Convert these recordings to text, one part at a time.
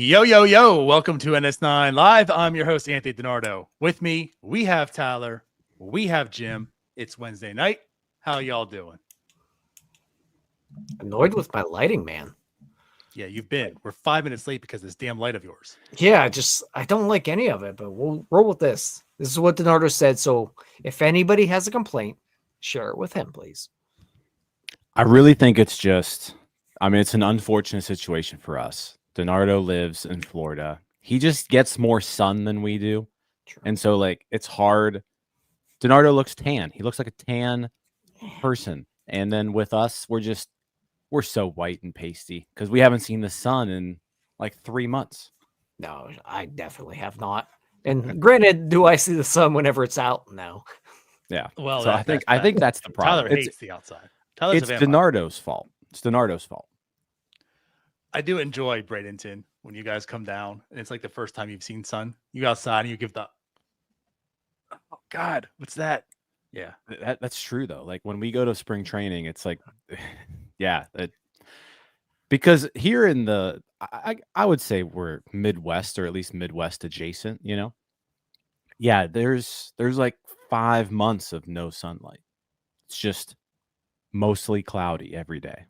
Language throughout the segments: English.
Yo, yo, yo. Welcome to NS9 Live. I'm your host, Anthony DiNardo. With me, we have Tyler. We have Jim. It's Wednesday night. How y'all doing? Annoyed with my lighting, man. Yeah, you've been. We're 5 minutes late because of this damn light of yours. Yeah, I don't like any of it, but we'll roll with this. This is what DiNardo said. So if anybody has a complaint, share it with him, please. I really think it's just, it's an unfortunate situation for us. DiNardo lives in Florida. He just gets more sun than we do. True. And so, it's hard. DiNardo looks tan. He looks like a tan person. And then with us, we're so white and pasty because we haven't seen the sun in 3 months. No, I definitely have not. And granted, do I see the sun whenever it's out? No. Yeah. Well, so I think that's the problem. Tyler hates the outside. Tyler's it's DiNardo's fault. It's DiNardo's fault. I do enjoy Bradenton when you guys come down and it's like the first time you've seen sun. You go outside and you give the, oh God, what's that? Yeah, that's true though. When we go to spring training, it's yeah, because here in the, I would say we're Midwest or at least Midwest adjacent. Yeah, there's 5 months of no sunlight. It's just mostly cloudy every day.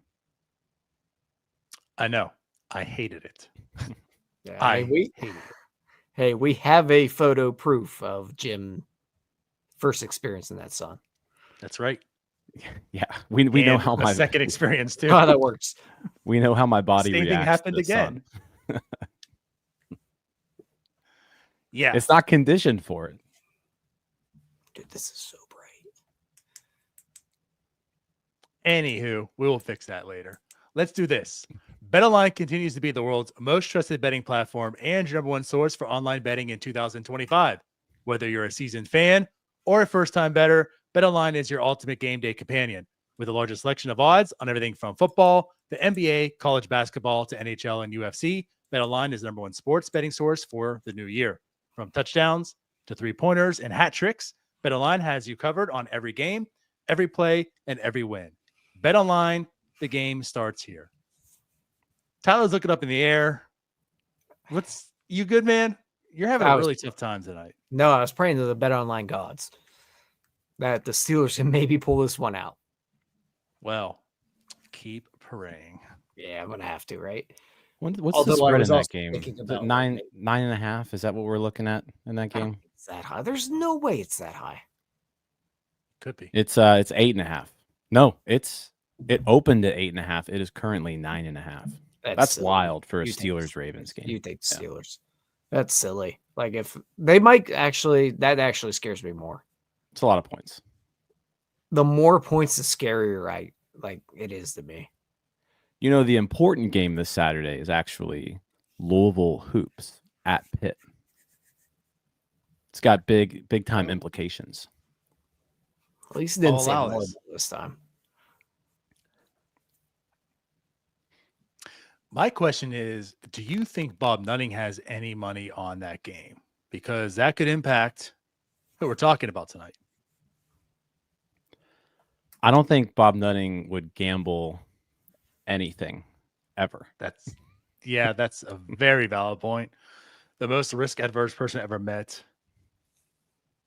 I know. I hated it. Yeah, I hated it. Hey, we have a photo proof of Jim first experience in that sun. That's right. Yeah, we know how my second experience too. How that works. We know how my body Same reacts. thing happened to the again. sun. Yeah, it's not conditioned for it. Dude, this is so bright. Anywho, we will fix that later. Let's do this. BetOnline continues to be the world's most trusted betting platform and your number one source for online betting in 2025. Whether you're a seasoned fan or a first-time bettor, BetOnline is your ultimate game day companion. With the largest selection of odds on everything from football to NBA, college basketball to NHL and UFC, BetOnline is the number one sports betting source for the new year. From touchdowns to three-pointers and hat tricks, BetOnline has you covered on every game, every play, and every win. BetOnline, the game starts here. Tyler's looking up in the air. You good, man? You're having a really tough time tonight. No, I was praying to the BetOnline gods that the Steelers can maybe pull this one out. Well, keep praying. Yeah, I'm gonna have to, right? What's the spread in that game? Nine and a half? Is that what we're looking at in that game? It's that high. There's no way it's that high. Could be. It's 8.5. No, it opened at 8.5. It is currently 9.5. That's wild for a Steelers-Ravens game. You think Steelers? Yeah. That's silly. If they might actually, that actually scares me more. It's a lot of points. The more points, the scarier it is to me. The important game this Saturday is actually Louisville Hoops at Pitt. It's got big time implications. At least it didn't say more this time. My question is, do you think Bob Nutting has any money on that game? Because that could impact who we're talking about tonight. I don't think Bob Nutting would gamble anything ever. That's a very valid point. The most risk-adverse person I ever met.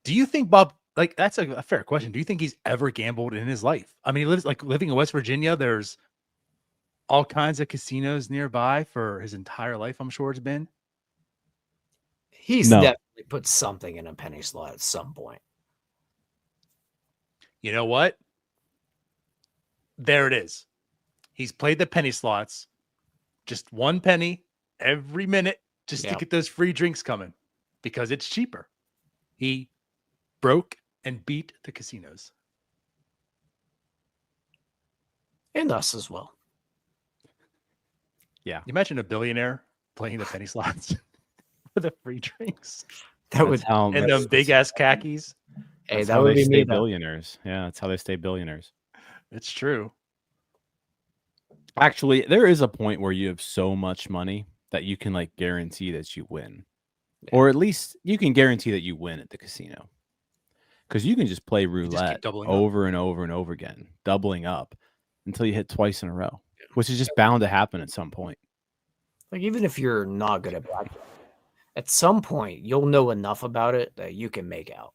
Do you think Bob, that's a fair question. Do you think he's ever gambled in his life? I mean, he lives living in West Virginia. There's all kinds of casinos nearby for his entire life, I'm sure it's been. He's definitely put something in a penny slot at some point. You know what? There it is. He's played the penny slots, just 1 penny every minute just to get those free drinks coming because it's cheaper. He broke and beat the casinos. And us as well. Yeah. You imagine a billionaire playing the penny slots for the free drinks. And them big ass khakis. Hey, that would be me. Billionaires. Yeah, that's how they stay billionaires. It's true. Actually, there is a point where you have so much money that you can guarantee that you win. Yeah. Or at least you can guarantee that you win at the casino. Because you can just play roulette over and over and over again, doubling up until you hit twice in a row, which is just bound to happen at some point. Like, even if you're not good at blackjack, at some point you'll know enough about it that you can make out.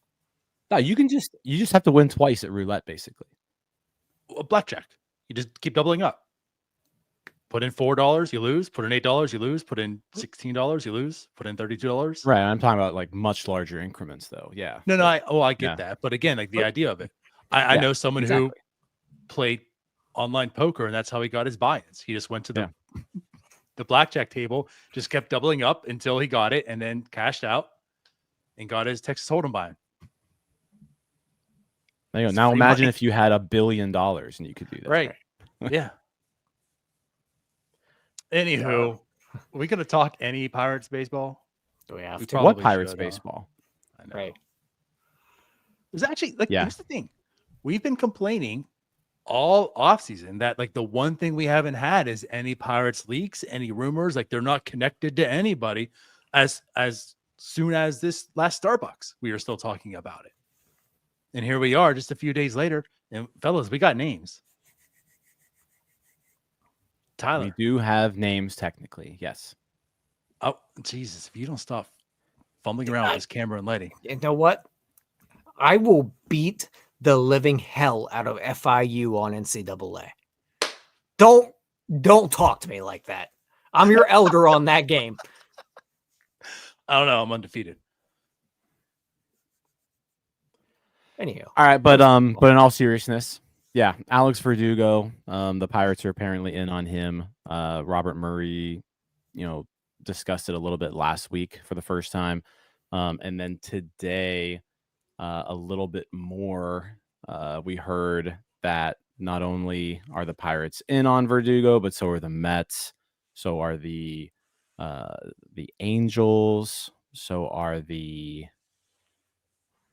No, you just have to win twice at roulette, basically. Blackjack. You just keep doubling up. Put in $4, you lose. Put in $8, you lose. Put in $16, you lose. Put in $32. Right. I'm talking about like much larger increments, though. Yeah. No, I get yeah. that. But again, like the But- idea of it. I Yeah, know someone exactly. who played online poker, and that's how he got his buy-ins. He just went to the blackjack table, just kept doubling up until he got it, and then cashed out and got his Texas Hold'em buy-in. There you go. It's Now free imagine money. if you had $1 billion and you could do that. Right. Yeah. Anywho, are we going to talk any Pirates baseball? Do we have We to? What Probably Pirates should, huh? baseball? I know. Right. There's actually, like, Yeah. here's the thing. We've been complaining all offseason that, like, the one thing we haven't had is any Pirates leaks, any rumors. Like, they're not connected to anybody. As soon as this last Starbucks, we were still talking about it. And here we are just a few days later. And fellas, we got names. Tyler. We do have names technically. Yes. Oh, Jesus. If you don't stop fumbling around with this camera and lighting. You know what? I will beat the living hell out of FIU on NCAA. Don't talk to me like that. I'm your elder on that game. I don't know. I'm undefeated. Anyhow. All right, but in all seriousness, yeah, Alex Verdugo, the Pirates are apparently in on him. Robert Murray, discussed it a little bit last week for the first time. And then today, a little bit more, we heard that not only are the Pirates in on Verdugo, but so are the Mets, so are the Angels, so are the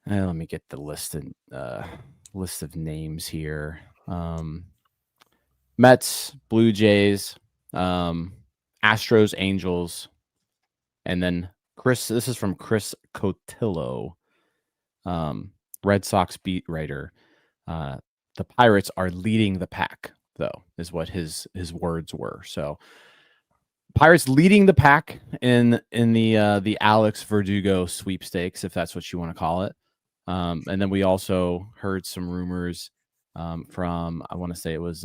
let me get the list of names here. Mets, Blue Jays, Astros, Angels, and then Chris. This is from Chris Cotillo, Red Sox beat writer. The Pirates are leading the pack, though, is what his words were. So, Pirates leading the pack in the Alex Verdugo sweepstakes, if that's what you want to call it. And then we also heard some rumors from, I want to say it was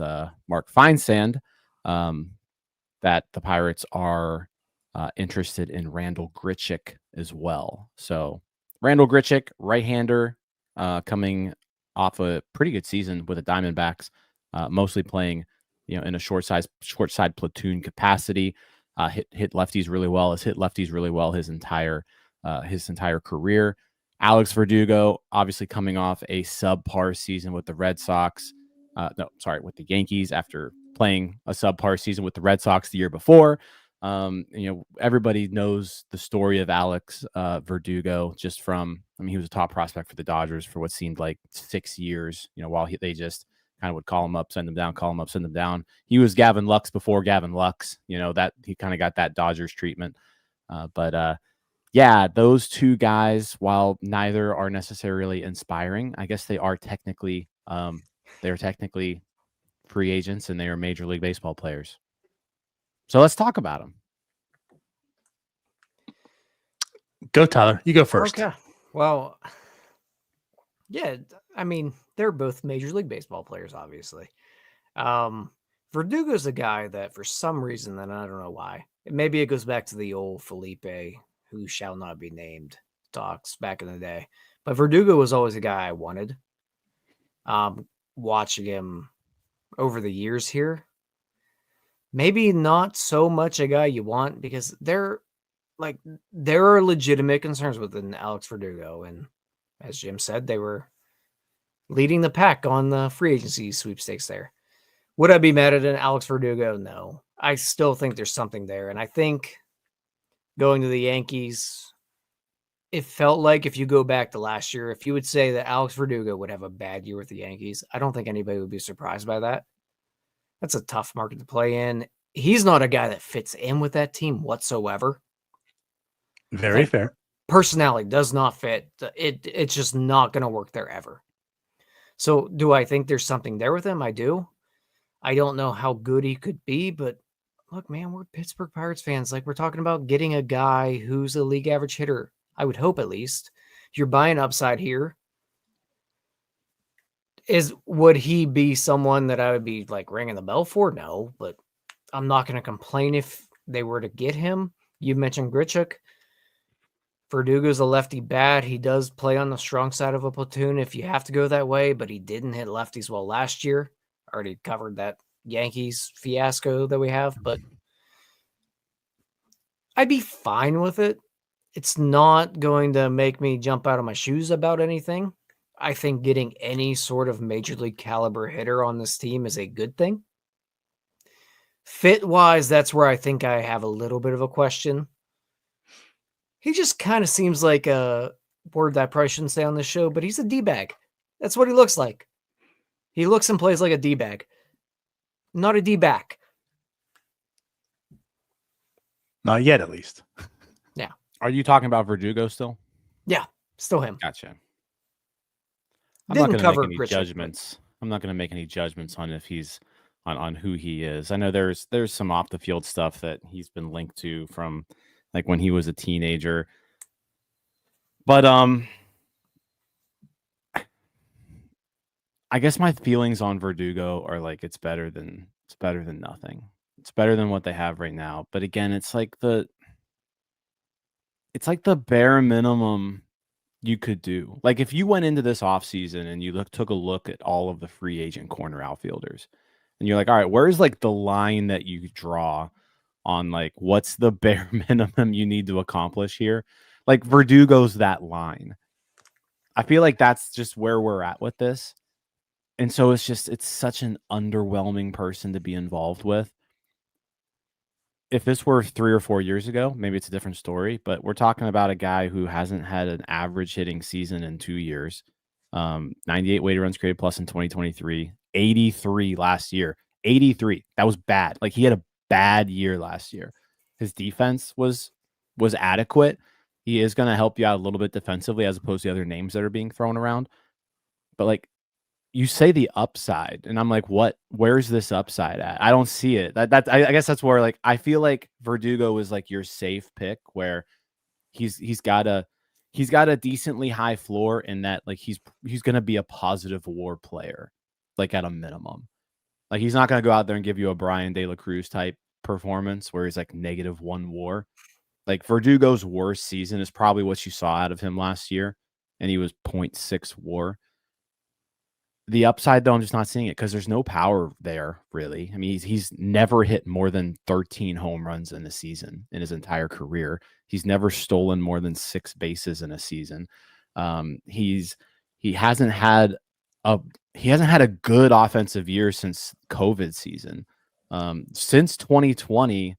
Mark Feinsand, that the Pirates are interested in Randal Grichuk as well. So Randal Grichuk, right-hander, coming off a pretty good season with the Diamondbacks, mostly playing, in a short side platoon capacity. Hit lefties really well. Has hit lefties really well his entire career. Alex Verdugo, obviously coming off a subpar season with the Red Sox. With the Yankees after playing a subpar season with the Red Sox the year before. Everybody knows the story of Alex Verdugo just from, he was a top prospect for the Dodgers for what seemed like 6 years, while they just kind of would call him up, send him down, call him up, send him down. He was Gavin Lux before Gavin Lux, that he kind of got that Dodgers treatment. Yeah, those two guys, while neither are necessarily inspiring, I guess they are technically free agents and they are Major League Baseball players. So let's talk about them. Go, Tyler. You go first. Okay. Well, yeah, they're both Major League Baseball players, obviously. Verdugo's a guy that for some reason, and I don't know why, maybe it goes back to the old Felipe, who shall not be named, talks back in the day. But Verdugo was always a guy I wanted. Watching him over the years here, maybe not so much a guy you want, because there are legitimate concerns with an Alex Verdugo. And as Jim said, they were leading the pack on the free agency sweepstakes there. Would I be mad at an Alex Verdugo? No. I still think there's something there. And I think going to the Yankees, it felt like, if you go back to last year, if you would say that Alex Verdugo would have a bad year with the Yankees, I don't think anybody would be surprised by that. That's a tough market to play in. He's not a guy that fits in with that team whatsoever. Very fair. Personality does not fit. It's just not going to work there ever. So do I think there's something there with him? I do. I don't know how good he could be, but look, man, we're Pittsburgh Pirates fans. Like, we're talking about getting a guy who's a league average hitter. I would hope, at least. You're buying upside here. Would he be someone that I would be like ringing the bell for? No, but I'm not going to complain if they were to get him. You mentioned Grichuk. Verdugo's a lefty bat. He does play on the strong side of a platoon if you have to go that way, but he didn't hit lefties well last year. Already covered that Yankees fiasco that we have, but I'd be fine with it. It's not going to make me jump out of my shoes about anything. I think getting any sort of major league caliber hitter on this team is a good thing. Fit-wise, that's where I think I have a little bit of a question. He just kind of seems like a word that I probably shouldn't say on this show, but he's a D-bag. That's what he looks like. He looks and plays like a D-bag. Not a D-back. Not yet, at least. Yeah. Are you talking about Verdugo still? Yeah, still him. Gotcha. I'm Didn't not going cover to make any Grichuk, judgments. I'm not going to make any judgments on if he's on who he is. I know there's some off the field stuff that he's been linked to from like when he was a teenager. But I guess my feelings on Verdugo are like it's better than nothing. It's better than what they have right now. But again, it's like the bare minimum you could do. Like if you went into this offseason and you took a look at all of the free agent corner outfielders and you're like, all right, where's like the line that you draw on like what's the bare minimum you need to accomplish here? Like Verdugo's that line. I feel like that's just where we're at with this. And so it's such an underwhelming person to be involved with. If this were 3 or 4 years ago, maybe it's a different story, but we're talking about a guy who hasn't had an average hitting season in 2 years. 98 weighted runs created plus in 2023, 83 last year. 83. That was bad. Like he had a bad year last year. His defense was adequate. He is going to help you out a little bit defensively as opposed to the other names that are being thrown around. But like you say the upside, and I'm like, where's this upside at? I don't see it. I guess that's where like I feel like Verdugo is like your safe pick where he's got a decently high floor in that like he's gonna be a positive WAR player, like at a minimum. Like he's not gonna go out there and give you a Bryan De La Cruz type performance where he's like -1 WAR. Like Verdugo's worst season is probably what you saw out of him last year, and he was 0.6 WAR. The upside, though, I'm just not seeing it because there's no power there, really. I mean, he's never hit more than 13 home runs in a season in his entire career. He's never stolen more than 6 bases in a season. He hasn't had a good offensive year since COVID season. Since 2020,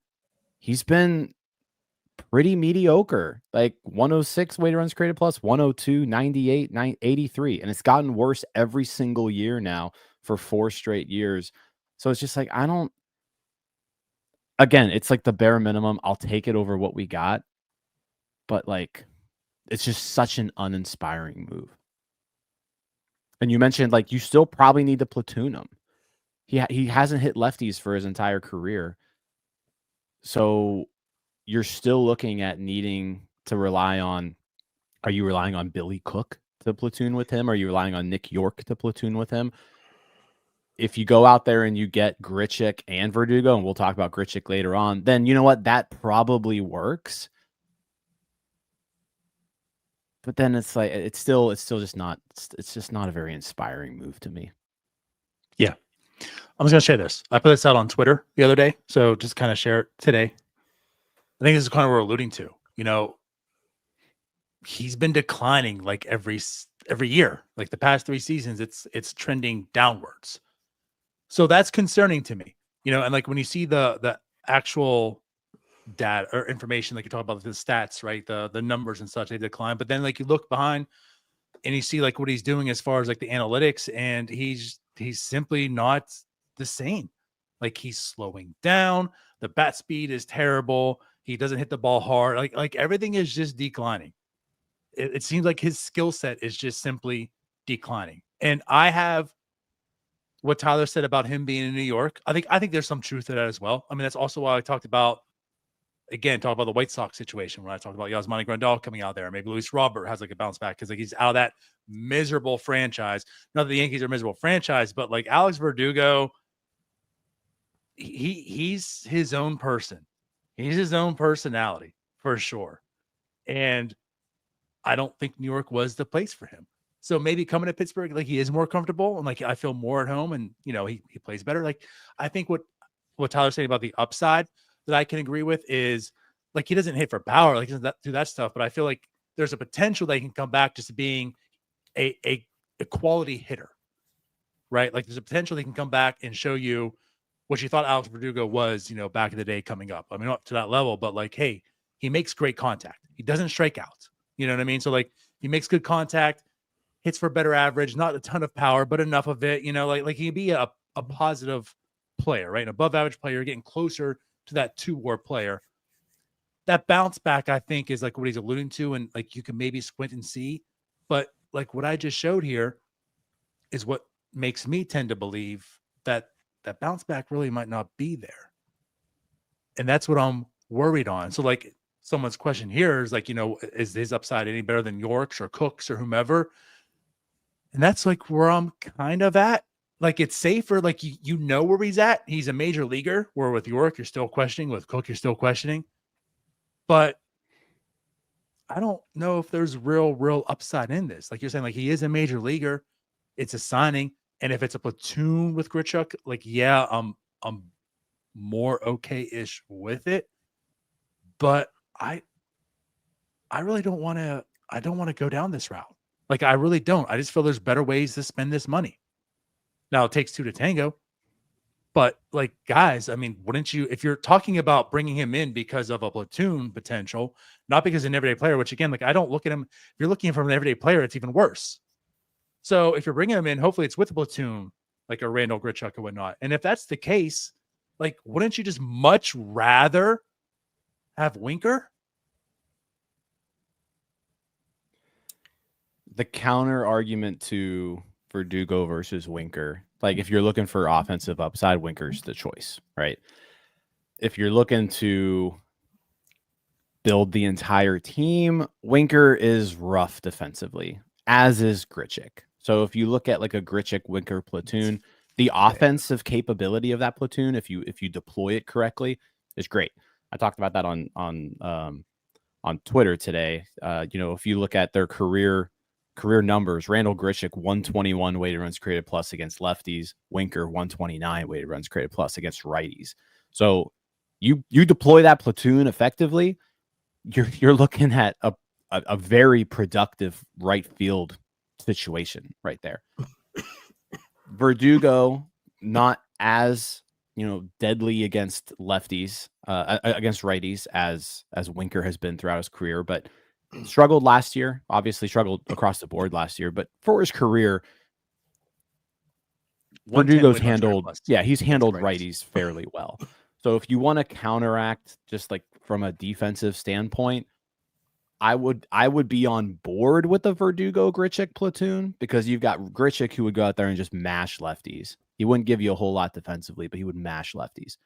he's been pretty mediocre, like 106 weighted runs created plus, 102, 98, 83. And it's gotten worse every single year now for 4 straight years. So it's just like, again, it's like the bare minimum. I'll take it over what we got. But like, it's just such an uninspiring move. And you mentioned like, you still probably need to platoon him. He hasn't hit lefties for his entire career. So you're still looking at needing to rely on, are you relying on Billy Cook to platoon with him? Are you relying on Nick York to platoon with him? If you go out there and you get Grichuk and Verdugo, and we'll talk about Grichuk later on, then you know what? That probably works. But then it's like, it's just not a very inspiring move to me. Yeah. I'm just going to share this. I put this out on Twitter the other day. So just kind of share it today. I think this is kind of what we're alluding to. You know, he's been declining like every year. Like the past 3 seasons, it's trending downwards. So that's concerning to me. You know, and like when you see the actual data or information, like you talk about the stats, right? The numbers and such, they decline. But then like you look behind and you see like what he's doing as far as like the analytics, and he's simply not the same. Like he's slowing down. The bat speed is terrible. He doesn't hit the ball hard. Like everything is just declining. It seems like his skill set is just simply declining. And I have what Tyler said about him being in New York, I think there's some truth to that as well. I mean, that's also why I talked about the White Sox situation when I talked about Yasmani Grandal coming out there. Maybe Luis Robert has like a bounce back because like he's out of that miserable franchise. Not that the Yankees are a miserable franchise, but like Alex Verdugo, he's his own person. He's his own personality for sure. And I don't think New York was the place for him. So maybe coming to Pittsburgh, like he is more comfortable and like I feel more at home and he plays better. Like I think what Tyler's saying about the upside that I can agree with is like he doesn't hit for power, like he doesn't do that stuff. But I feel like there's a potential that he can come back just being a quality hitter, right? Like there's a potential they can come back and show you what you thought Alex Verdugo was, back in the day coming up. I mean, not to that level, but like, hey, he makes great contact. He doesn't strike out. You know what I mean? So like he makes good contact, hits for better average, not a ton of power, but enough of it, like he can be a positive player, right? An above average player, getting closer to that 2-WAR player. That bounce back, I think, is like what he's alluding to. And like you can maybe squint and see, but like what I just showed here is what makes me tend to believe that bounce back really might not be there. And that's what I'm worried on. So like someone's question here is like, is his upside any better than York's or Cook's or whomever? And that's like where I'm kind of at. Like it's safer. Like you know where he's at. He's a major leaguer. Where with York, you're still questioning. With Cook, you're still questioning. But I don't know if there's real upside in this. Like you're saying, like he is a major leaguer. It's a signing. And if it's a platoon with Grichuk, like, yeah, I'm more okay-ish with it. But I really don't want to go down this route. Like I really don't. I just feel there's better ways to spend this money. Now it takes two to tango. But like, guys, I mean, wouldn't you, if you're talking about bringing him in because of a platoon potential, not because of an everyday player, which again, like I don't look at him, if you're looking for an everyday player, it's even worse. So if you're bringing him in, hopefully it's with a platoon, like a Randal Grichuk and whatnot. And if that's the case, like, wouldn't you just much rather have Winker? The counter argument to Verdugo versus Winker, like if you're looking for offensive upside, Winker's the choice, right? If you're looking to build the entire team, Winker is rough defensively, as is Grichuk. So if you look at like a Grichuk-Winker platoon, the offensive capability of that platoon, if you deploy it correctly, is great. I talked about that on Twitter today. If you look at their career numbers, Randal Grichuk 121 weighted runs created plus against lefties, Winker 129 weighted runs created plus against righties. So you deploy that platoon effectively, you're looking at a very productive right field situation right there. Verdugo not as deadly against lefties, against righties as Winker has been throughout his career, but struggled last year. Obviously struggled across the board last year, but for his career, Verdugo's handled. Yeah, he's handled righties fairly well. So if you want to counteract just like from a defensive standpoint, I would be on board with the Verdugo Grichuk platoon because you've got Grichuk who would go out there and just mash lefties. He wouldn't give you a whole lot defensively, but he would mash lefties.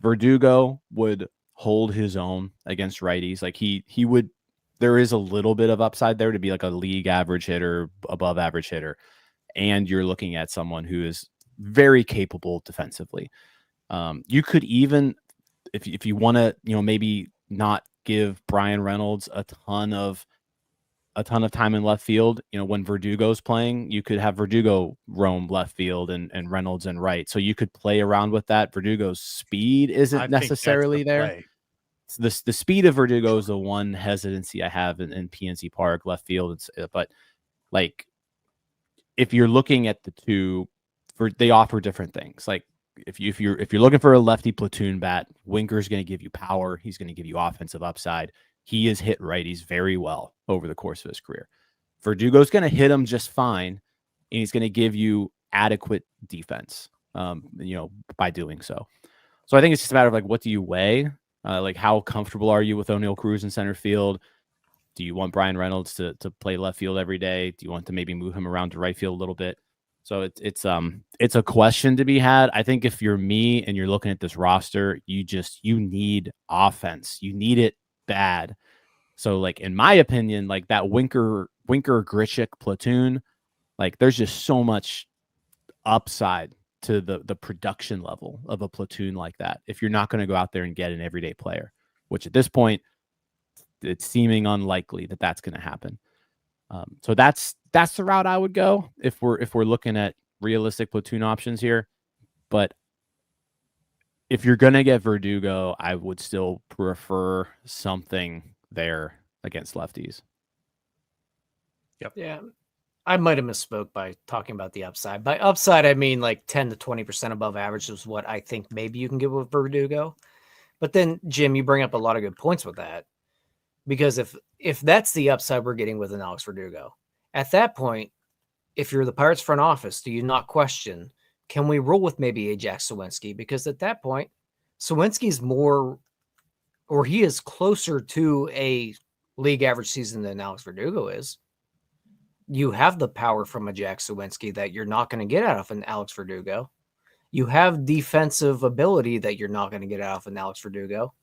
Verdugo would hold his own against righties. Like he would. There is a little bit of upside there to be like a league average hitter, above average hitter, and you're looking at someone who is very capable defensively. You could even, if you want to, maybe not give Bryan Reynolds a ton of time in left field. When Verdugo's playing, you could have Verdugo roam left field and Reynolds in right. So you could play around with that. Verdugo's speed isn't necessarily there. Play. The speed of Verdugo is the one hesitancy I have in PNC Park left field. But like, if you're looking at the two, they offer different things. Like if you're looking for a lefty platoon bat, Winker's going to give you power. He's going to give you offensive upside. He has hit righties very well over the course of his career. Verdugo's going to hit him just fine, and he's going to give you adequate defense. By doing so. So I think it's just a matter of like, what do you weigh? Like, how comfortable are you with Oneil Cruz in center field? Do you want Bryan Reynolds to play left field every day? Do you want to maybe move him around to right field a little bit? So it's a question to be had. I think if you're me and you're looking at this roster, you need offense. You need it bad. So like in my opinion, like that Winker Grichuk platoon, like there's just so much upside to the production level of a platoon like that. If you're not going to go out there and get an everyday player, which at this point it's seeming unlikely that that's going to happen. So that's the route I would go if we're looking at realistic platoon options here. But if you're going to get Verdugo, I would still prefer something there against lefties. Yep. Yeah. I might have misspoke by talking about the upside. By upside, I mean like 10 to 20% above average is what I think maybe you can get with Verdugo. But then, Jim, you bring up a lot of good points with that. Because if that's the upside we're getting with an Alex Verdugo, at that point, if you're the Pirates front office, do you not question, can we roll with maybe a Jack Suwinski? Because at that point, Suwinski's more, or he is closer to a league average season than Alex Verdugo is. You have the power from a Jack Suwinski that you're not going to get out of an Alex Verdugo. You have defensive ability that you're not going to get out of an Alex Verdugo.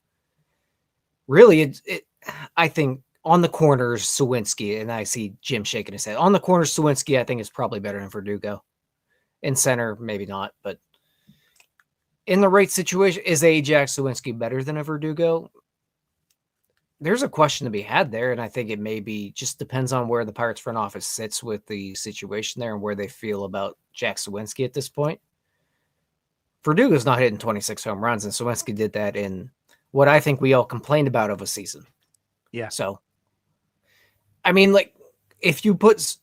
Really, I think on the corners, Suwinski, and I see Jim shaking his head. On the corners, Suwinski, I think, is probably better than Verdugo. In center, maybe not, but in the right situation, is a Jack Suwinski better than a Verdugo? There's a question to be had there, and I think it maybe just depends on where the Pirates front office sits with the situation there and where they feel about Jack Suwinski at this point. Verdugo's not hitting 26 home runs, and Suwinski did that in what I think we all complained about of a season. Yeah. So, I mean, like, if you put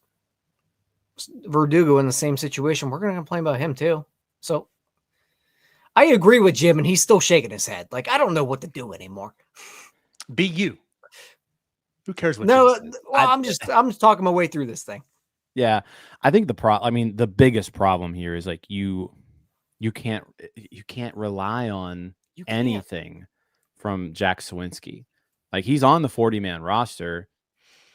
Verdugo in the same situation, we're going to complain about him too. So, I agree with Jim, and he's still shaking his head. Like, I don't know what to do anymore. Be you. Who cares what? No, Jim says? well, I'm just talking my way through this thing. Yeah, I think the biggest problem here is like you can't rely on anything from Jack Suwinski. Like he's on the 40-man roster,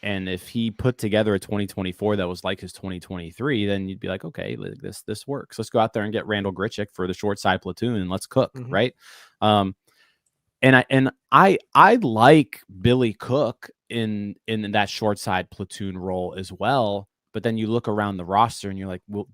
and if he put together a 2024 that was like his 2023, then you'd be like, okay, this works. Let's go out there and get Randal Grichuk for the short side platoon and let's cook, right? And I like Billy Cook in that short side platoon role as well. But then you look around the roster and you're like, well,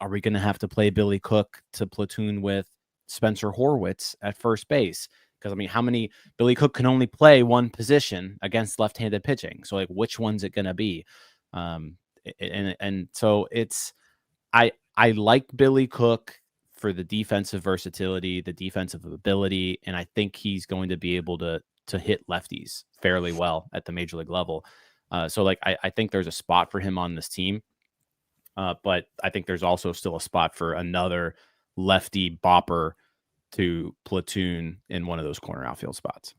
are we going to have to play Billy Cook to platoon with Spencer Horwitz at first base? Because I mean, Billy Cook can only play one position against left-handed pitching. So like, which one's it going to be? And so I like Billy Cook for the defensive versatility, the defensive ability, and I think he's going to be able to hit lefties fairly well at the major league level. So like I think there's a spot for him on this team, but I think there's also still a spot for another lefty bopper to platoon in one of those corner outfield spots.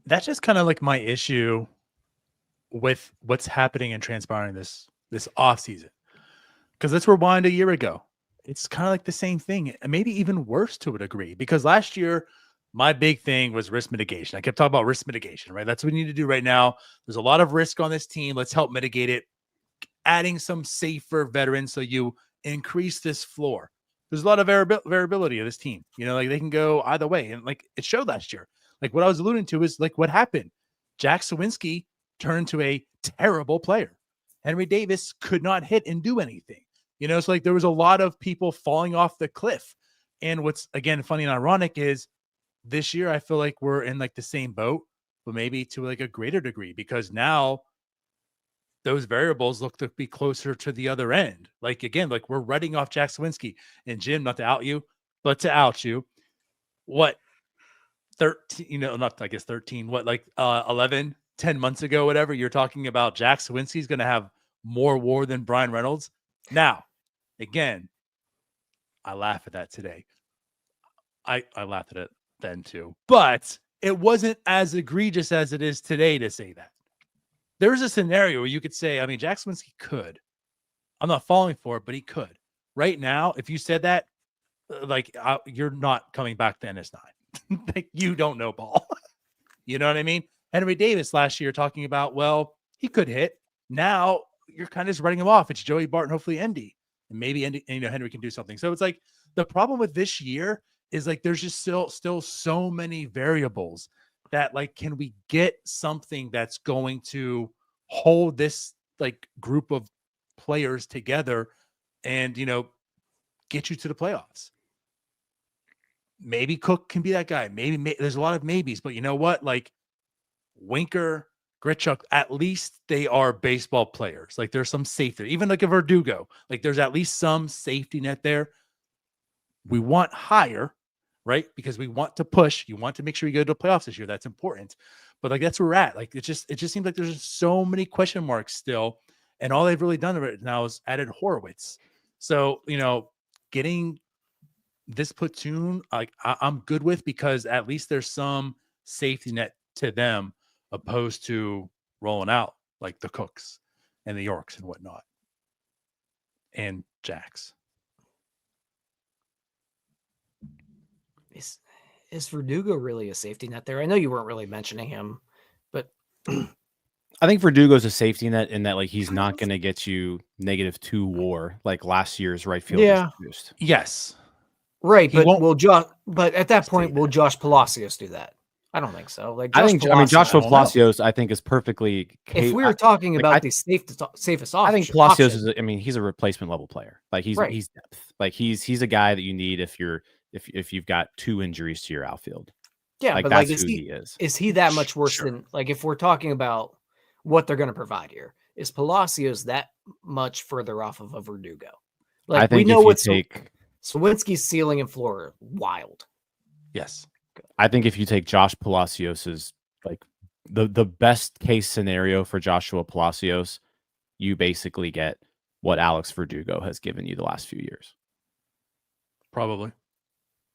That's just kind of like my issue with what's happening and transpiring this offseason. Because let's rewind a year ago. It's kind of like the same thing, and maybe even worse to a degree. Because last year, my big thing was risk mitigation. I kept talking about risk mitigation, right? That's what we need to do right now. There's a lot of risk on this team. Let's help mitigate it. Adding some safer veterans so you increase this floor. There's a lot of variability of this team. You know, like they can go either way. And like it showed last year. Like what I was alluding to is like what happened. Jack Suwinski turned into a terrible player. Henry Davis could not hit and do anything. You know, it's like there was a lot of people falling off the cliff. And what's, again, funny and ironic is this year I feel like we're in like the same boat, but maybe to like a greater degree because now those variables look to be closer to the other end. Like, again, like we're writing off Jack Suwinski. And Jim, not to out you, but to out you, what, 13, you know, not, I guess 13, what, like 11, 10 months ago, whatever, you're talking about Jack Suwinski's going to have more WAR than Bryan Reynolds. Now, again, I laugh at that today. I laughed at it then too, but it wasn't as egregious as it is today to say that. There's a scenario where you could say, I mean, Jack Suwinski could. I'm not falling for it, but he could. Right now, if you said that, like, you're not coming back to NS9. Like, you don't know ball. You know what I mean? Henry Davis last year talking about, well, he could hit. Now, you're kind of just writing him off. It's Joey Bart and hopefully Endy, and maybe Endy, Henry can do something. So it's like the problem with this year is like there's just still so many variables that like, can we get something that's going to hold this like group of players together and get you to the playoffs? Maybe Cook can be that guy. Maybe there's a lot of maybes, but you know what? Like Winker, Grichuk, at least they are baseball players. Like there's some safety, even like a Verdugo. Like there's at least some safety net there. We want higher, right? Because we want to push. You want to make sure you go to the playoffs this year. That's important. But like that's where we're at. Like it just seems like there's just so many question marks still, and all they've really done right now is added Horowitz. So getting this platoon, like I'm good with, because at least there's some safety net to them, opposed to rolling out like the Cooks and the Yorks and whatnot, and Jacks. Is Verdugo really a safety net there? I know you weren't really mentioning him, but I think Verdugo's a safety net in that like he's not going to get you -2 WAR like last year's right field. Yeah. Produced. Yes. Right, He but won't but at that point, stay will there. Josh Palacios do that? I don't think so. Like I think Joshua I don't know. Palacios, I think, is perfectly. if we were talking like, about I- the safest I think option, Palacios is. He's a replacement level player. Like he's Right. he's depth. Like he's a guy that you need if you've got 2 injuries to your outfield. yeah, Like but that's like who he is. is he that much worse Sure. than, like, if we're talking about what they're going to provide here? Is Palacios that much further off of a Verdugo? Like I think we know if you what take, Suwinski's ceiling and floor are wild. Yes. I think if you take Josh Palacios's like the best case scenario for Joshua Palacios, you basically get what Alex Verdugo has given you the last few years. Probably.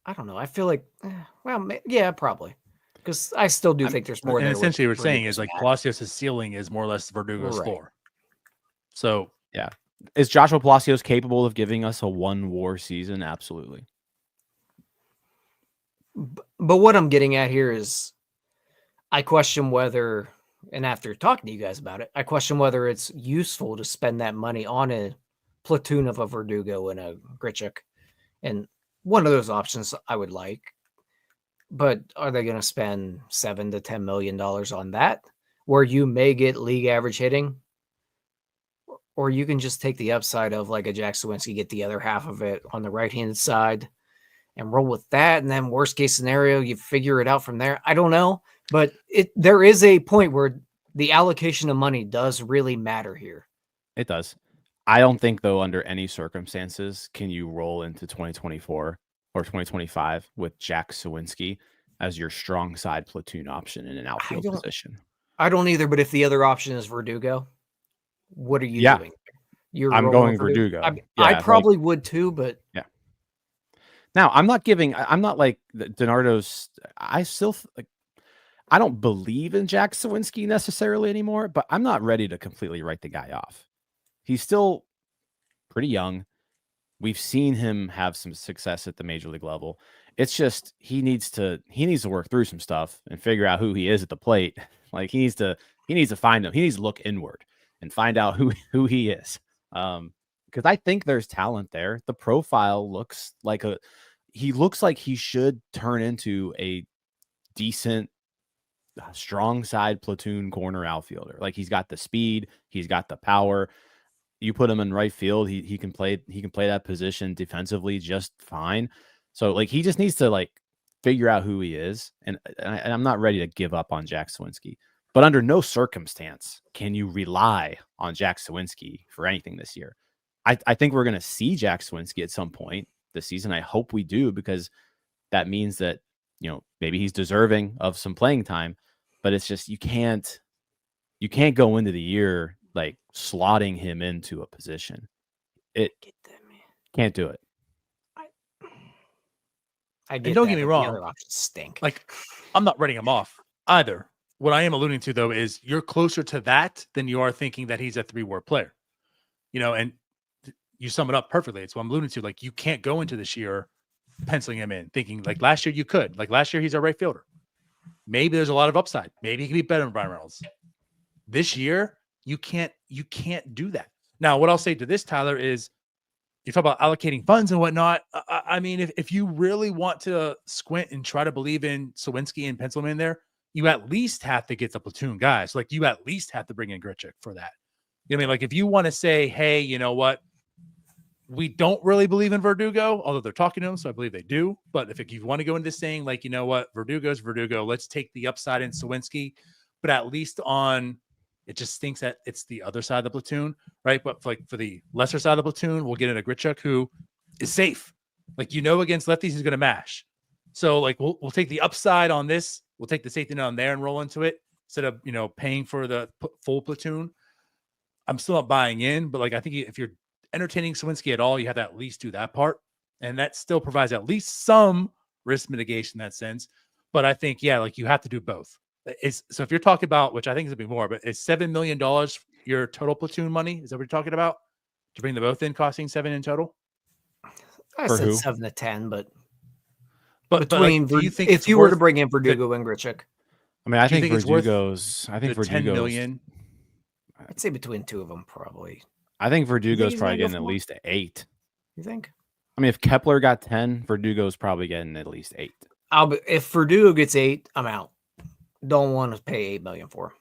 I don't know. I feel like, yeah, probably, because I still do think there's more. And there with essentially, what we're saying is Verdugo's like bat. Palacios' ceiling is more or less Verdugo's Right. floor. So Is Joshua Palacios capable of giving us a 1 WAR season? Absolutely. But what I'm getting at here is, I question whether, and after talking to you guys about it, I question whether it's useful to spend that money on a platoon of a Verdugo and a Grichuk. And one of those options I would like. But are they going to spend $7 to $10 million on that, where you may get league average hitting? Or you can just take the upside of like a Jack Suwinski, get the other half of it on the right-hand side and roll with that. And then worst case scenario, you figure it out from there. I don't know. But there is a point where the allocation of money does really matter here. It does. I don't think, though, under any circumstances, can you roll into 2024 or 2025 with Jack Suwinski as your strong side platoon option in an outfield position. I don't either, but if the other option is Verdugo, what are you doing? I'm rolling going with Verdugo. I probably would too, but now I'm not like DiNardo's. I still I don't believe in Jack Suwinski necessarily anymore, but I'm not ready to completely write the guy off. He's still pretty young. We've seen him have some success at the major league level. It's just he needs to work through some stuff and figure out who he is at the plate. Like he needs to find him. He needs to look inward and find out who he is. Because I think there's talent there. The profile looks like he should turn into a decent, strong side platoon corner outfielder. Like he's got the speed, he's got the power. You put him in right field, he can play that position defensively just fine. So like he just needs to like figure out who he is. And I'm not ready to give up on Jack Suwinski. But under no circumstance can you rely on Jack Suwinski for anything this year. I think we're going to see Jack Suwinski at some point this season. I hope we do, because that means that, maybe he's deserving of some playing time. But it's just you can't go into the year like slotting him into a position. It can't do it. I get and don't that, get me but wrong, the other options stink. Like I'm not writing him off either. What I am alluding to though is you're closer to that than you are thinking that he's a 3-WAR player. And you sum it up perfectly. It's what I'm alluding to. Like you can't go into this year penciling him in thinking like last year you could. Like last year he's a right fielder. Maybe there's a lot of upside. Maybe he can be better than Bryan Reynolds. This year, You can't do that. Now, what I'll say to this, Tyler, is you talk about allocating funds and whatnot. I mean, if you really want to squint and try to believe in Suwinski and pencil him in there, you at least have to get the platoon guys. Like, you at least have to bring in Grichuk for that. You know what I mean? Like, if you want to say, hey, you know what? We don't really believe in Verdugo, although they're talking to him, so I believe they do. But if you want to go into saying, like, you know what, Verdugo's Verdugo, let's take the upside in Suwinski, but at least it just stinks that it's the other side of the platoon, right? But for the lesser side of the platoon, we'll get in a Grichuk who is safe. Like, against lefties, he's going to mash. So, like, we'll take the upside on this. We'll take the safety net on there and roll into it instead of, paying for the full platoon. I'm still not buying in, but, like, I think if you're entertaining Suwinski at all, you have to at least do that part. And that still provides at least some risk mitigation in that sense. But I think, yeah, like, you have to do both. So if you're talking about, which I think is going to be more, but it's $7 million your total platoon money? Is that what you're talking about? To bring them both in, costing $7 million in total? I said 7 to 10, but between, do you think if you were to bring in Verdugo and Grichuk? I mean, I think Verdugo's $10 million. I'd say between two of them, probably. I think Verdugo's probably getting at least 8. You think? I mean, if Kepler got 10, Verdugo's probably getting at least 8. If Verdugo gets 8, I'm out. Don't want to pay $8 million for him.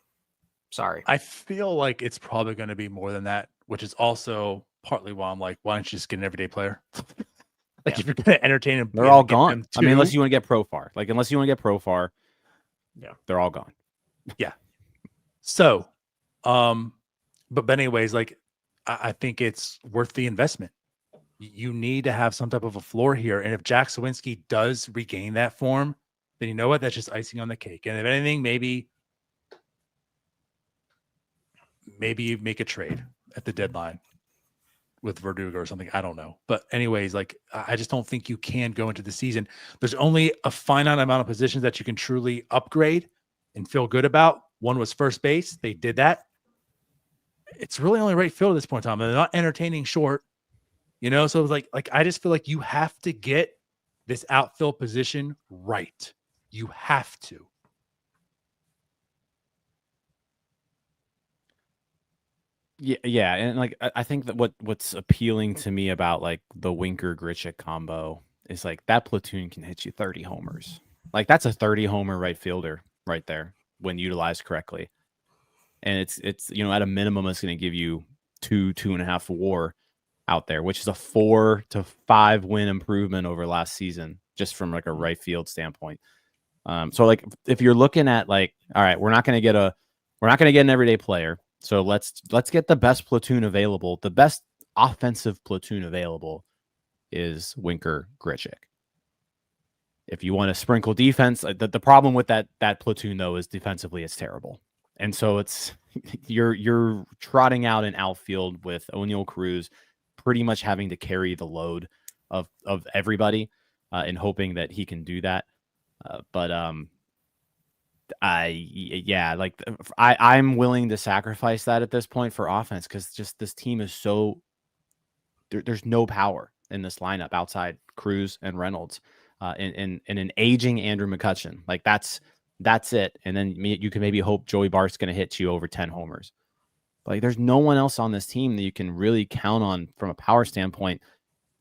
Sorry. I feel like it's probably going to be more than that, which is also partly why I'm like, why don't you just get an everyday player? If you're going to entertain them, they're all gone. I mean, unless you want to get Profar. Yeah, they're all gone. Yeah. So, but anyways, like, I think it's worth the investment. You need to have some type of a floor here. And if Jack Suwinski does regain that form, then you know what? That's just icing on the cake. And if anything, maybe you make a trade at the deadline with Verdugo or something. I don't know. But anyways, like, I just don't think you can go into the season. There's only a finite amount of positions that you can truly upgrade and feel good about. One was first base. They did that. It's really only right field at this point in time. And they're not entertaining short, So it's like I just feel like you have to get this outfield position right. You have to. Yeah, and like I think that what's appealing to me about like the Winker Grichuk combo is like that platoon can hit you 30 homers. Like, that's a 30 homer right fielder right there when utilized correctly. And it's at a minimum it's going to give you 2.5 WAR out there, which is a 4 to 5 win improvement over last season, just from like a right field standpoint. So like if you're looking at like, all right, we're not going to get an everyday player. So let's get the best platoon available. The best offensive platoon available is Winker Grichuk. If you want to sprinkle defense, the problem with that platoon though is defensively it's terrible. And so it's you're trotting out an outfield with Oneil, Cruz pretty much having to carry the load of everybody and hoping that he can do that. I'm willing to sacrifice that at this point for offense because just this team is so there's no power in this lineup outside Cruz and Reynolds and an aging Andrew McCutchen. Like that's it. And then you can maybe hope Joey Bart's going to hit you over 10 homers. But like there's no one else on this team that you can really count on from a power standpoint.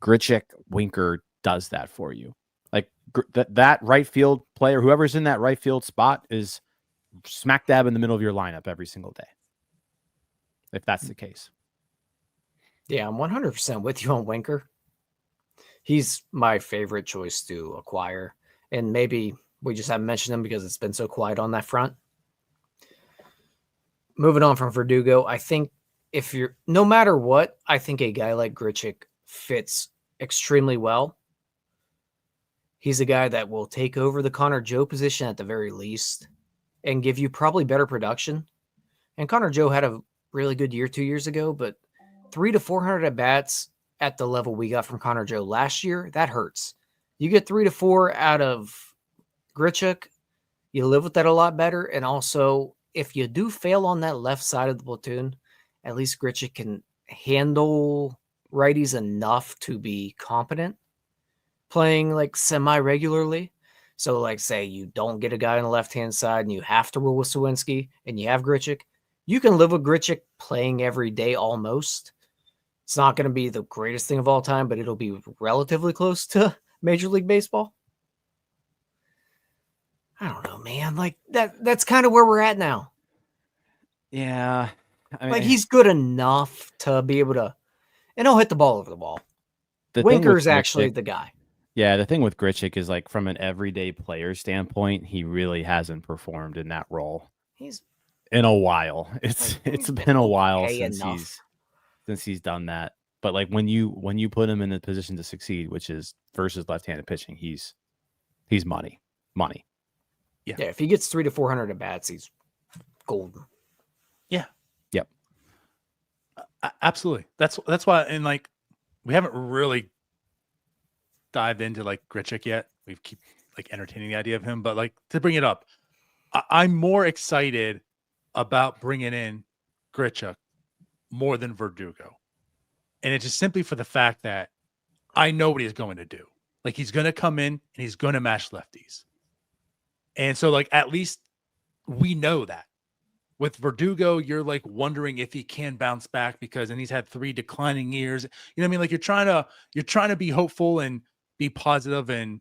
Grichuk, Winker does that for you. Like that right field player, whoever's in that right field spot is smack dab in the middle of your lineup every single day. If that's the case. Yeah, I'm 100% with you on Winker. He's my favorite choice to acquire. And maybe we just haven't mentioned him because it's been so quiet on that front. Moving on from Verdugo, I think no matter what, I think a guy like Grichuk fits extremely well. He's a guy that will take over the Connor Joe position at the very least and give you probably better production. And Connor Joe had a really good year 2 years ago, but 300 to 400 at bats at the level we got from Connor Joe last year, that hurts. You get 3 to 4 out of Grichuk, you live with that a lot better. And also, if you do fail on that left side of the platoon, at least Grichuk can handle righties enough to be competent playing like semi-regularly. So like say you don't get a guy on the left-hand side and you have to roll with Suwinski and you have Grichuk, you can live with Grichuk playing every day almost. It's not going to be the greatest thing of all time, but it'll be relatively close to Major League Baseball. I don't know, man. Like that's kind of where we're at now. Yeah. I mean, Like he's good enough to be able to, and he'll hit the ball over the wall. Winker's actually the guy. Yeah, the thing with Grichuk is like from an everyday player standpoint, he really hasn't performed in that role. He's in a while. It's been a while since he's done that. But like when you put him in a position to succeed, which is versus left-handed pitching, he's money. Yeah, if he gets 300 to 400 at bats, he's golden. Yeah. Yep. Absolutely. That's why, and like we haven't really dived into like Grichuk yet. We keep like entertaining the idea of him, but like to bring it up, I'm more excited about bringing in Grichuk more than Verdugo, and it's just simply for the fact that I know what he's going to do. Like he's going to come in and he's going to mash lefties, and so like at least we know that. With Verdugo, you're like wondering if he can bounce back because, and he's had 3 declining years. You know what I mean? Like you're trying to be hopeful and be positive and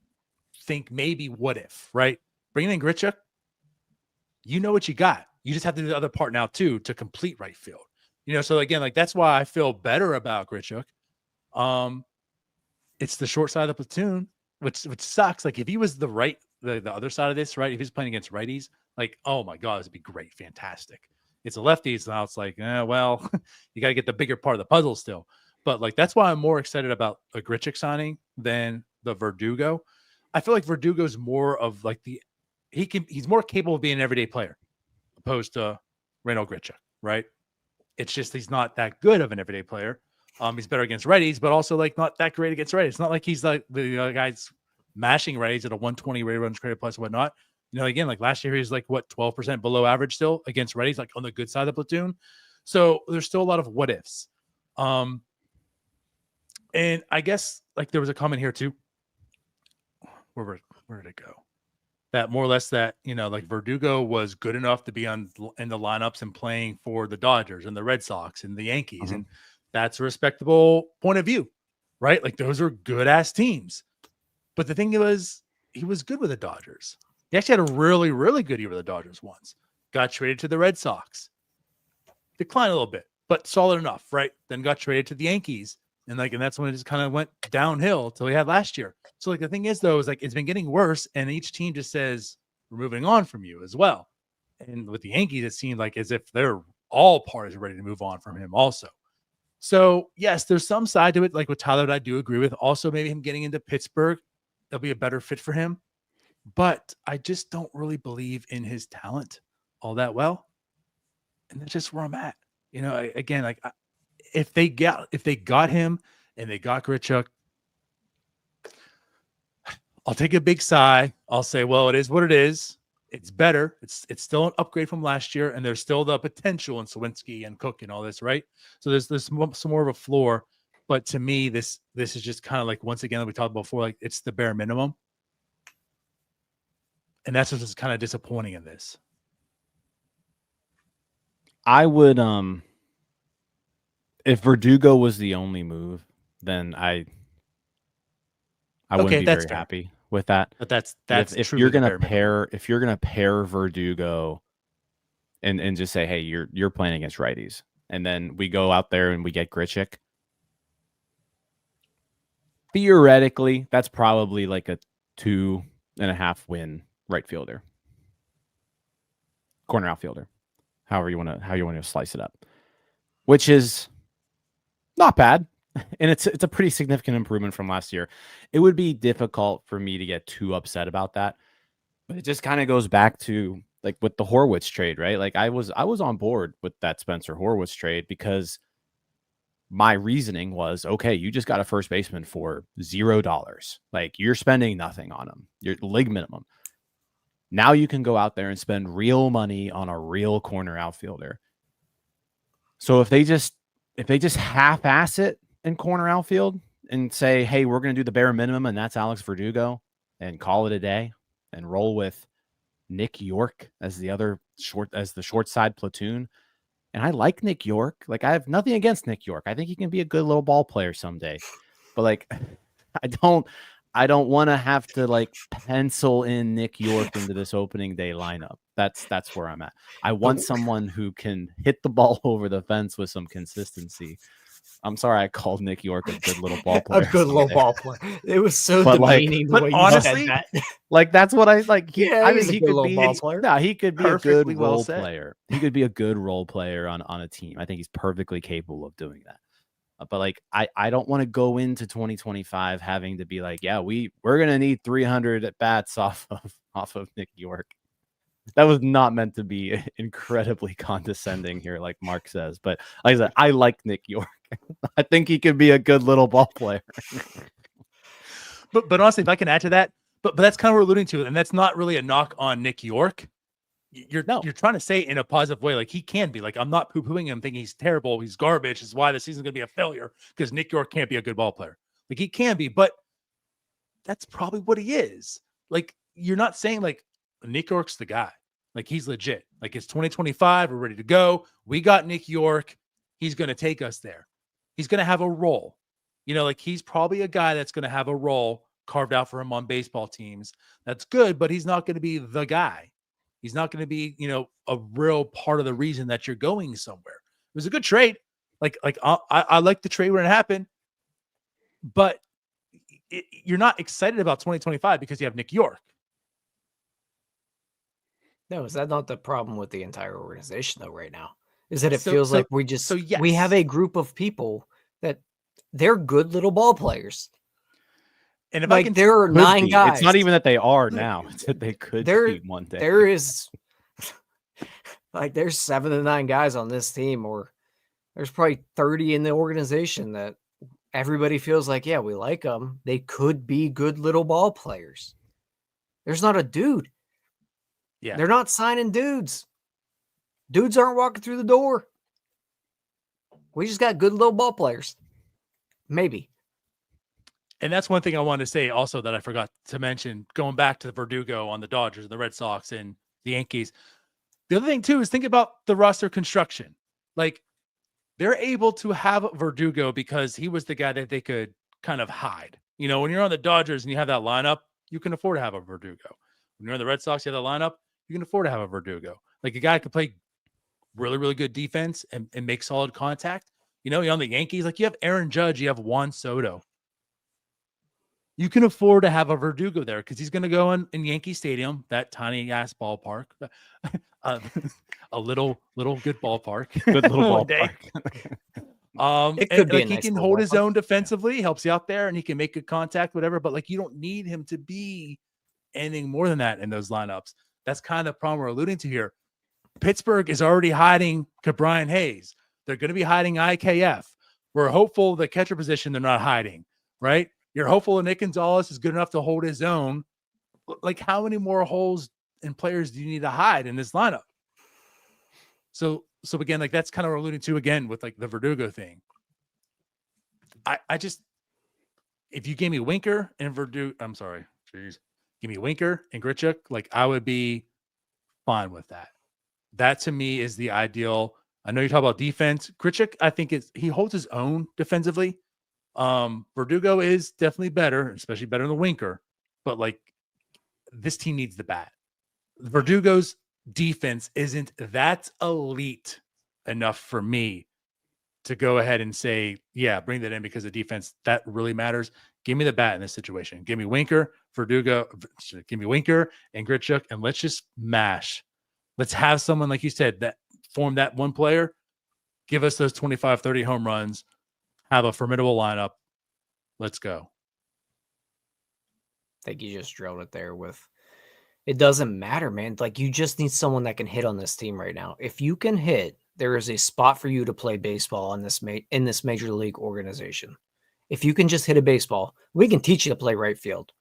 think maybe what if, right? Bringing in Grichuk, you know what you got. You just have to do the other part now too to complete right field. You know, so again, like that's why I feel better about Grichuk. It's the short side of the platoon, which sucks. Like if he was the other side of this, right? If he's playing against righties, like, oh my God, this would be great, fantastic. It's a lefties, now it's like, well, you got to get the bigger part of the puzzle still. But like that's why I'm more excited about a Grichuk signing than the Verdugo. I feel like Verdugo's more of like he's more capable of being an everyday player opposed to Randal Grichuk, right? It's just he's not that good of an everyday player. He's better against righties, but also like not that great against righties. It's not like he's like the guy's mashing righties at a 120 rate runs created plus whatnot. You know, again, like last year he was like 12% below average still against righties, like on the good side of the platoon. So there's still a lot of what ifs. And I guess like there was a comment here too. Where did it go? That more or less that, you know, like Verdugo was good enough to be in the lineups and playing for the Dodgers and the Red Sox and the Yankees. And that's a respectable point of view, right? Like those are good ass teams. But the thing was, he was good with the Dodgers. He actually had a really, really good year with the Dodgers once. Got traded to the Red Sox. Declined a little bit, but solid enough, right? Then got traded to the Yankees. And that's when it just kind of went downhill till he had last year. So like the thing is though, is like it's been getting worse, and each team just says we're moving on from you as well. And with the Yankees, it seemed like as if they're all parties are ready to move on from him also. So yes, there's some side to it, like with Tyler, that I do agree with. Also, maybe him getting into Pittsburgh, that'll be a better fit for him. But I just don't really believe in his talent all that well. And that's just where I'm at. You know, again, like if they got him and they got Grichuk, I'll take a big sigh. I'll say, well, it is what it is. It's better. It's still an upgrade from last year, and there's still the potential in Suwinski and Cook and all this, right? So there's some more of a floor. But to me, this is just kind of like, once again, like we talked about before, like it's the bare minimum. And that's what's kind of disappointing in this. I would if Verdugo was the only move, then I wouldn't be very happy with that. But that's if you're gonna pair Verdugo and just say, hey, you're playing against righties, and then we go out there and we get Grichuk. Theoretically, that's probably like a 2.5 win right fielder, corner outfielder, how you want to slice it up, which is not bad. And it's a pretty significant improvement from last year. It would be difficult for me to get too upset about that, but it just kind of goes back to like with the Horwitz trade, right? Like I was on board with that Spencer Horwitz trade because my reasoning was, okay, you just got a first baseman for $0. Like you're spending nothing on him. You're league minimum. Now you can go out there and spend real money on a real corner outfielder. So if they just half-ass it in corner outfield and say, hey, we're going to do the bare minimum, and that's Alex Verdugo, and call it a day, and roll with Nick York as the short side platoon, And I like Nick York. Like, I have nothing against Nick York. I think he can be a good little ball player someday. But like, I don't want to have to like pencil in Nick York into this opening day lineup. That's where I'm at. I want someone who can hit the ball over the fence with some consistency. I'm sorry I called Nick York a good little ball player. A good little ball player. It was so But, like- demeaning the but way you honestly, said that. Like, that's what I like. Yeah, I he's think a he good could little be. ball player. No, he could be a Perfectly good well role said. player. He could be a good role player on a team. I think he's perfectly capable of doing that. But like, I don't want to go into 2025 having to be like, yeah, we're gonna need 300 at bats off of Nick York. That was not meant to be incredibly condescending here, like Mark says. But like I said, I like Nick York. I think he could be a good little ball player. But honestly, if I can add to that, but that's kind of what we're alluding to, and that's not really a knock on Nick York. You're trying to say it in a positive way, like he can be. Like, I'm not poo-pooing him, thinking he's terrible, he's garbage. This is why the season's gonna be a failure, because Nick York can't be a good ball player. Like, he can be, but that's probably what he is. Like, you're not saying like Nick York's the guy. Like, he's legit. Like, it's 2025, we're ready to go. We got Nick York. He's gonna take us there. He's gonna have a role. You know, like, he's probably a guy that's gonna have a role carved out for him on baseball teams. That's good, but he's not gonna be the guy. He's not going to be, a real part of the reason that you're going somewhere. It was a good trade. I like the trade when it happened, but you're not excited about 2025 because you have Nick York. No, is that not the problem with the entire organization though right now? Is that it So- feels so- like we so we have yes. a group of people that they're good little ball players. And if Like, there are Could 9 be. guys. It's not even that they are now. It's that they could be one day. There is like there's 7 to 9 guys on this team, or there's probably 30 in the organization that everybody feels like, yeah, we like them. They could be good little ball players. There's not a dude. Yeah. They're not signing dudes. Dudes aren't walking through the door. We just got good little ball players. Maybe. And that's one thing I wanted to say also that I forgot to mention, going back to the Verdugo on the Dodgers, the Red Sox, and the Yankees. The other thing too is think about the roster construction. Like, they're able to have Verdugo because he was the guy that they could kind of hide. When you're on the Dodgers and you have that lineup, you can afford to have a Verdugo. When you're on the Red Sox, you have that lineup, you can afford to have a Verdugo. Like, a guy could play really, really good defense and make solid contact. You're on the Yankees, like, you have Aaron Judge, you have Juan Soto. You can afford to have a Verdugo there because he's going to go in Yankee Stadium, that tiny ass ballpark, a little good ballpark, Good little one day. ballpark. It could be a he nice can little hold his ballpark. own defensively, helps you out there, and he can make good contact, whatever. But like, you don't need him to be anything more than that in those lineups. That's kind of the problem we're alluding to here. Pittsburgh is already hiding Bryan Hayes. They're going to be hiding IKF. We're hopeful the catcher position they're not hiding, right? You're hopeful that Nick Gonzalez is good enough to hold his own. Like, how many more holes and players do you need to hide in this lineup? So again, like, that's kind of what we're alluding to again with like the Verdugo thing. I just, if you gave me Winker and Verdugo, I'm sorry, geez, give me Winker and Grichuk, like, I would be fine with that. That to me is the ideal. I know you talk about defense. Grichuk, I think he holds his own defensively. Verdugo is definitely better, especially better than Winker, but like, this team needs the bat. Verdugo's defense isn't that elite enough for me to go ahead and say, yeah, bring that in, because the defense, that really matters. Give me the bat in this situation. Give me Winker, Verdugo, give me Winker and Grichuk, and let's just mash. Let's have someone, like you said, that form that one player, give us those 25, 30 home runs, have a formidable lineup. Let's go. I think you just drilled it there with it doesn't matter, man. Like, you just need someone that can hit on this team right now. If you can hit, there is a spot for you to play baseball on this in this major league organization. If you can just hit a baseball, we can teach you to play right field.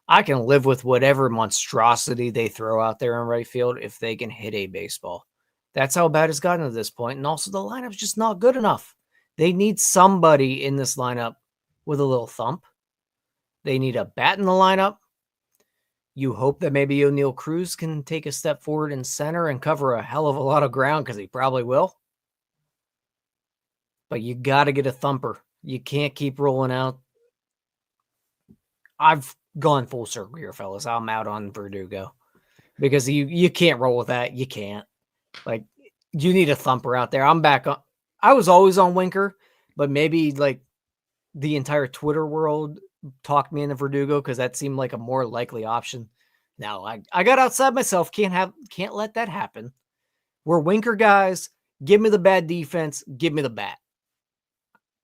I can live with whatever monstrosity they throw out there in right field if they can hit a baseball. That's how bad it's gotten at this point. And also, the lineup's just not good enough. They need somebody in this lineup with a little thump. They need a bat in the lineup. You hope that maybe Cruz can take a step forward in center and cover a hell of a lot of ground, because he probably will. but you got to get a thumper. You can't keep rolling out. I've gone full circle here, fellas. I'm out on Verdugo because you can't roll with that. You can't. Like, you need a thumper out there. I'm back on. I was always on Winker, but maybe like the entire Twitter world talked me into Verdugo because that seemed like a more likely option. Now I got outside myself. Can't let that happen. We're Winker guys. Give me the bad defense. Give me the bat.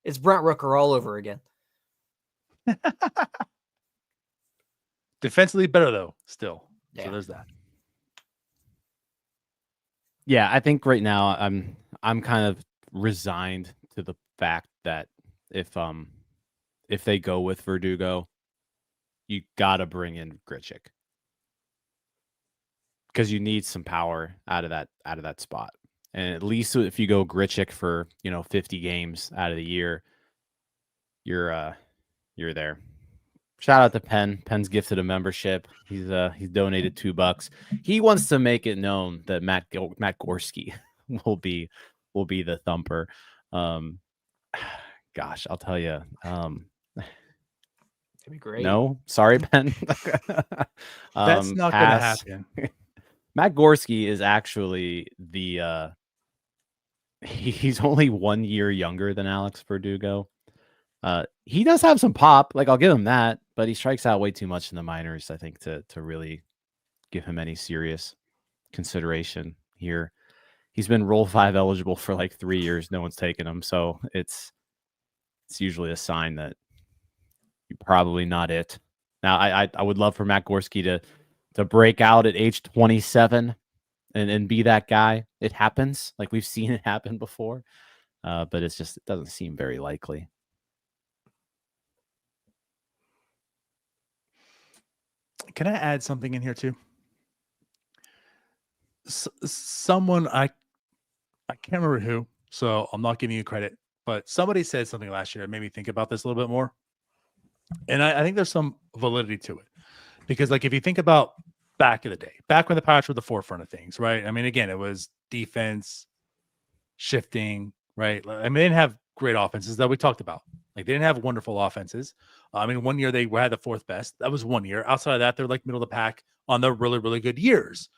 It's Brent Rooker all over again. Defensively better though, still. Yeah. So there's that. Yeah, I think right now I'm kind of resigned to the fact that if they go with Verdugo, you gotta bring in Grichuk. Because you need some power out of that spot. And at least if you go Grichuk for 50 games out of the year, you're there. Shout out to Penn. Penn's gifted a membership. He's donated $2. He wants to make it known that Matt Gorski will be the thumper. Gosh, I'll tell you. That'd be great. No, sorry, Penn. That's not going to happen. Matt Gorski is actually he's only 1 year younger than Alex Verdugo. He does have some pop, like I'll give him that, but he strikes out way too much in the minors, I think, to really give him any serious consideration here. He's been Rule 5 eligible for like 3 years. No one's taken him, so it's usually a sign that you're probably not it. Now, I would love for Matt Gorski to break out at age 27 and be that guy. It happens. Like we've seen it happen before. But it doesn't seem very likely. Can I add something in here too? Someone I can't remember who, so I'm not giving you credit, but somebody said something last year that made me think about this a little bit more. And I think there's some validity to it. Because like if you think about back in the day, back when the Pirates were the forefront of things, right? I mean, again, it was defense, shifting, right? I mean, they didn't have great offenses that we talked about. Like they didn't have wonderful offenses. I mean, 1 year they had the fourth best. That was 1 year. Outside of that, they're like middle of the pack on the really, really good years.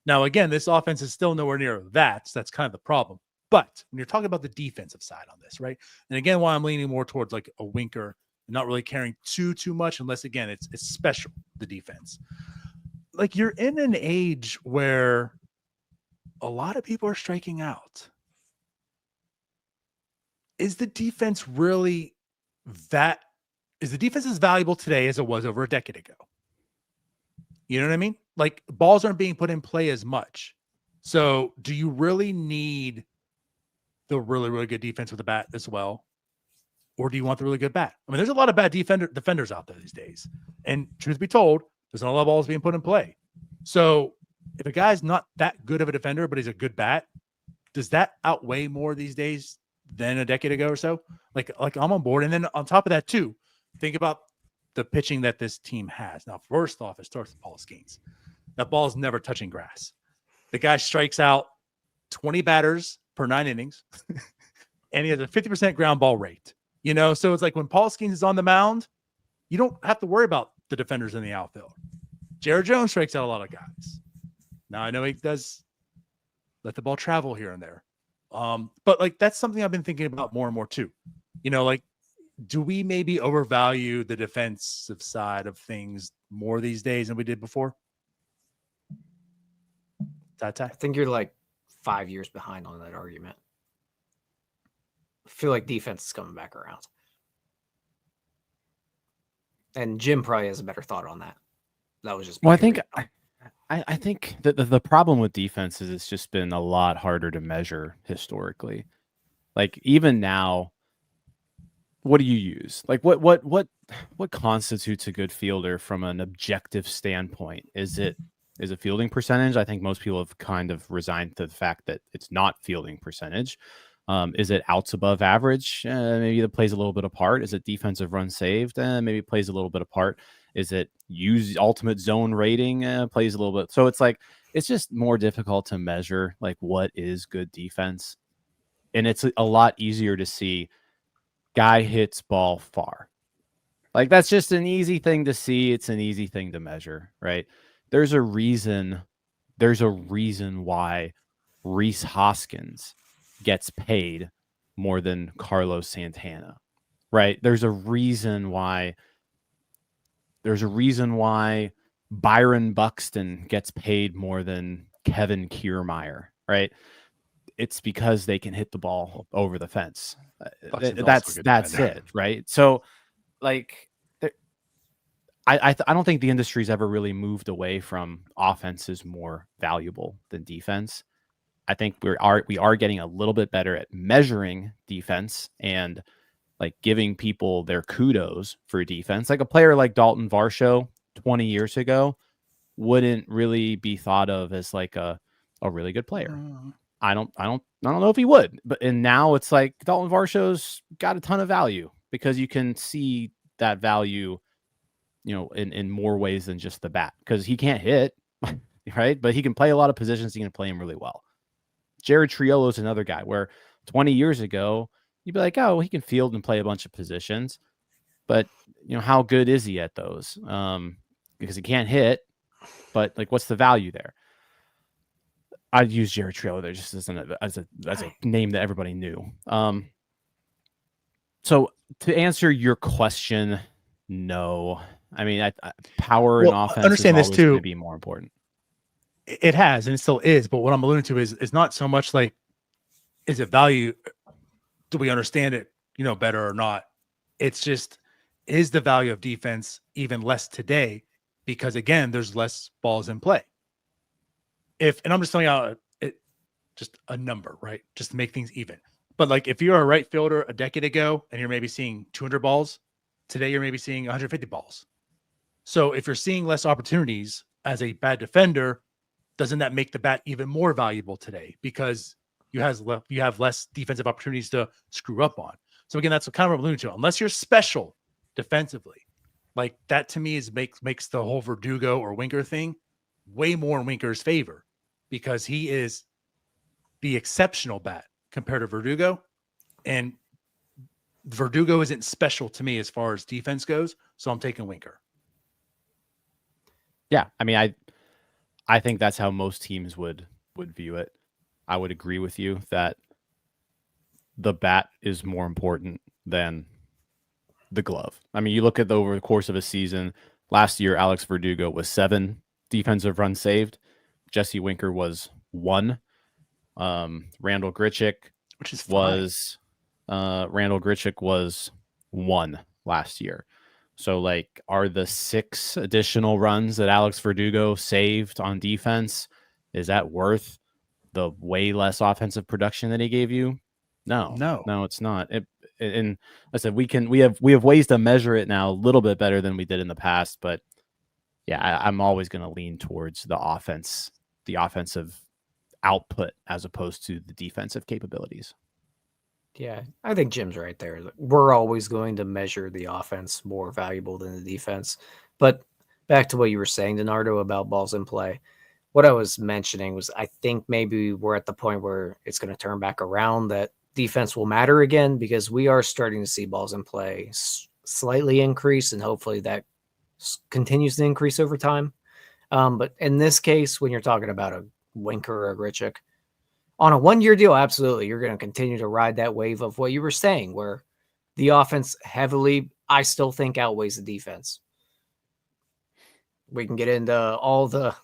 Now, again, this offense is still nowhere near that. So that's kind of the problem. But when you're talking about the defensive side on this, right? And again, why I'm leaning more towards like a Winker, not really caring too much, unless again it's special, the defense. Like you're in an age where a lot of people are striking out. Is the defense really that? Is the defense as valuable today as it was over a decade ago? You know what I mean? Like balls aren't being put in play as much. So do you really need the really, really good defense with the bat as well? Or do you want the really good bat? I mean, there's a lot of bad defenders out there these days. And truth be told, there's not a lot of balls being put in play. So if a guy's not that good of a defender, but he's a good bat, does that outweigh more these days than a decade ago or so? Like I'm on board. And then on top of that too, think about the pitching that this team has. Now, first off, it starts with Paul Skeens. That ball is never touching grass. The guy strikes out 20 batters per 9 innings, and he has a 50% ground ball rate. You know, so it's like when Paul Skeens is on the mound, you don't have to worry about the defenders in the outfield. Jared Jones strikes out a lot of guys. Now, I know he does let the ball travel here and there. But like that's something I've been thinking about more and more too. You know, like, do we maybe overvalue the defensive side of things more these days than we did before? I think you're like 5 years behind on that argument. I feel like defense is coming back around. And Jim probably has a better thought on that. That was just... Well, I think that the problem with defense is it's just been a lot harder to measure historically. Like even now, what do you use? Like what constitutes a good fielder from an objective standpoint? Is it fielding percentage? I think most people have kind of resigned to the fact that it's not fielding percentage. Is it outs above average? Maybe that plays a little bit of part. Is it defensive runs saved? Maybe it plays a little bit of part. Is it use ultimate zone rating? Plays a little bit. So it's like, it's just more difficult to measure like what is good defense. And it's a lot easier to see guy hits ball far. Like that's just an easy thing to see. It's an easy thing to measure, right? There's a reason why Rhys Hoskins gets paid more than Carlos Santana, right? There's a reason why Byron Buxton gets paid more than Kevin Kiermaier, right? It's because they can hit the ball over the fence. That's it, right? So, like, I don't think the industry's ever really moved away from offense is more valuable than defense. I think we are getting a little bit better at measuring defense and like giving people their kudos for defense. Like a player like Dalton Varsho 20 years ago wouldn't really be thought of as like a really good player. I don't know if he would, and now it's like Dalton Varsho's got a ton of value because you can see that value, in more ways than just the bat, because he can't hit, right? But he can play a lot of positions. He can play them really well. Jared Triolo is another guy where 20 years ago, you'd be like, oh, he can field and play a bunch of positions, but how good is he at those? Because he can't hit, but like, what's the value there? I'd use Jared Triolo there just as a name that everybody knew. So to answer your question, no. I mean, power and offense understand is this always too. going to be more important. It has, and it still is. But what I'm alluding to is not so much like, is it value? Do we understand it, better or not? It's just, is the value of defense even less today? Because again, there's less balls in play. And I'm just telling you just a number, right? Just to make things even. But like, if you're a right fielder a decade ago and you're maybe seeing 200 balls, today you're maybe seeing 150 balls. So if you're seeing less opportunities as a bad defender, doesn't that make the bat even more valuable today? Because you have less defensive opportunities to screw up on. So again, that's kind of what I'm alluding to. Unless you're special defensively, like that to me makes the whole Verdugo or Winker thing way more in Winker's favor, because he is the exceptional bat compared to Verdugo. And Verdugo isn't special to me as far as defense goes. So I'm taking Winker. Yeah. I mean, I think that's how most teams would view it. I would agree with you that the bat is more important than the glove. I mean, you look at over the course of a season, last year, Alex Verdugo was 7 defensive runs saved. Jesse Winker was 1. Randal Grichuk, which is fine. Randal Grichuk was 1 last year. So like, are the 6 additional runs that Alex Verdugo saved on defense, is that worth the way less offensive production that he gave you? No, it's not. And I said, we have ways to measure it now a little bit better than we did in the past, but yeah, I'm always going to lean towards the offensive output as opposed to the defensive capabilities. Yeah, I think Jim's right there. We're always going to measure the offense more valuable than the defense. But back to what you were saying, Donardo, about balls in play. What I was mentioning was, I think maybe we're at the point where it's going to turn back around, that defense will matter again, because we are starting to see balls in play slightly increase, and hopefully that continues to increase over time. But in this case, when you're talking about a Winker or a Grichuk, on a 1-year deal, absolutely, you're going to continue to ride that wave of what you were saying, where the offense heavily, I still think, outweighs the defense. We can get into all the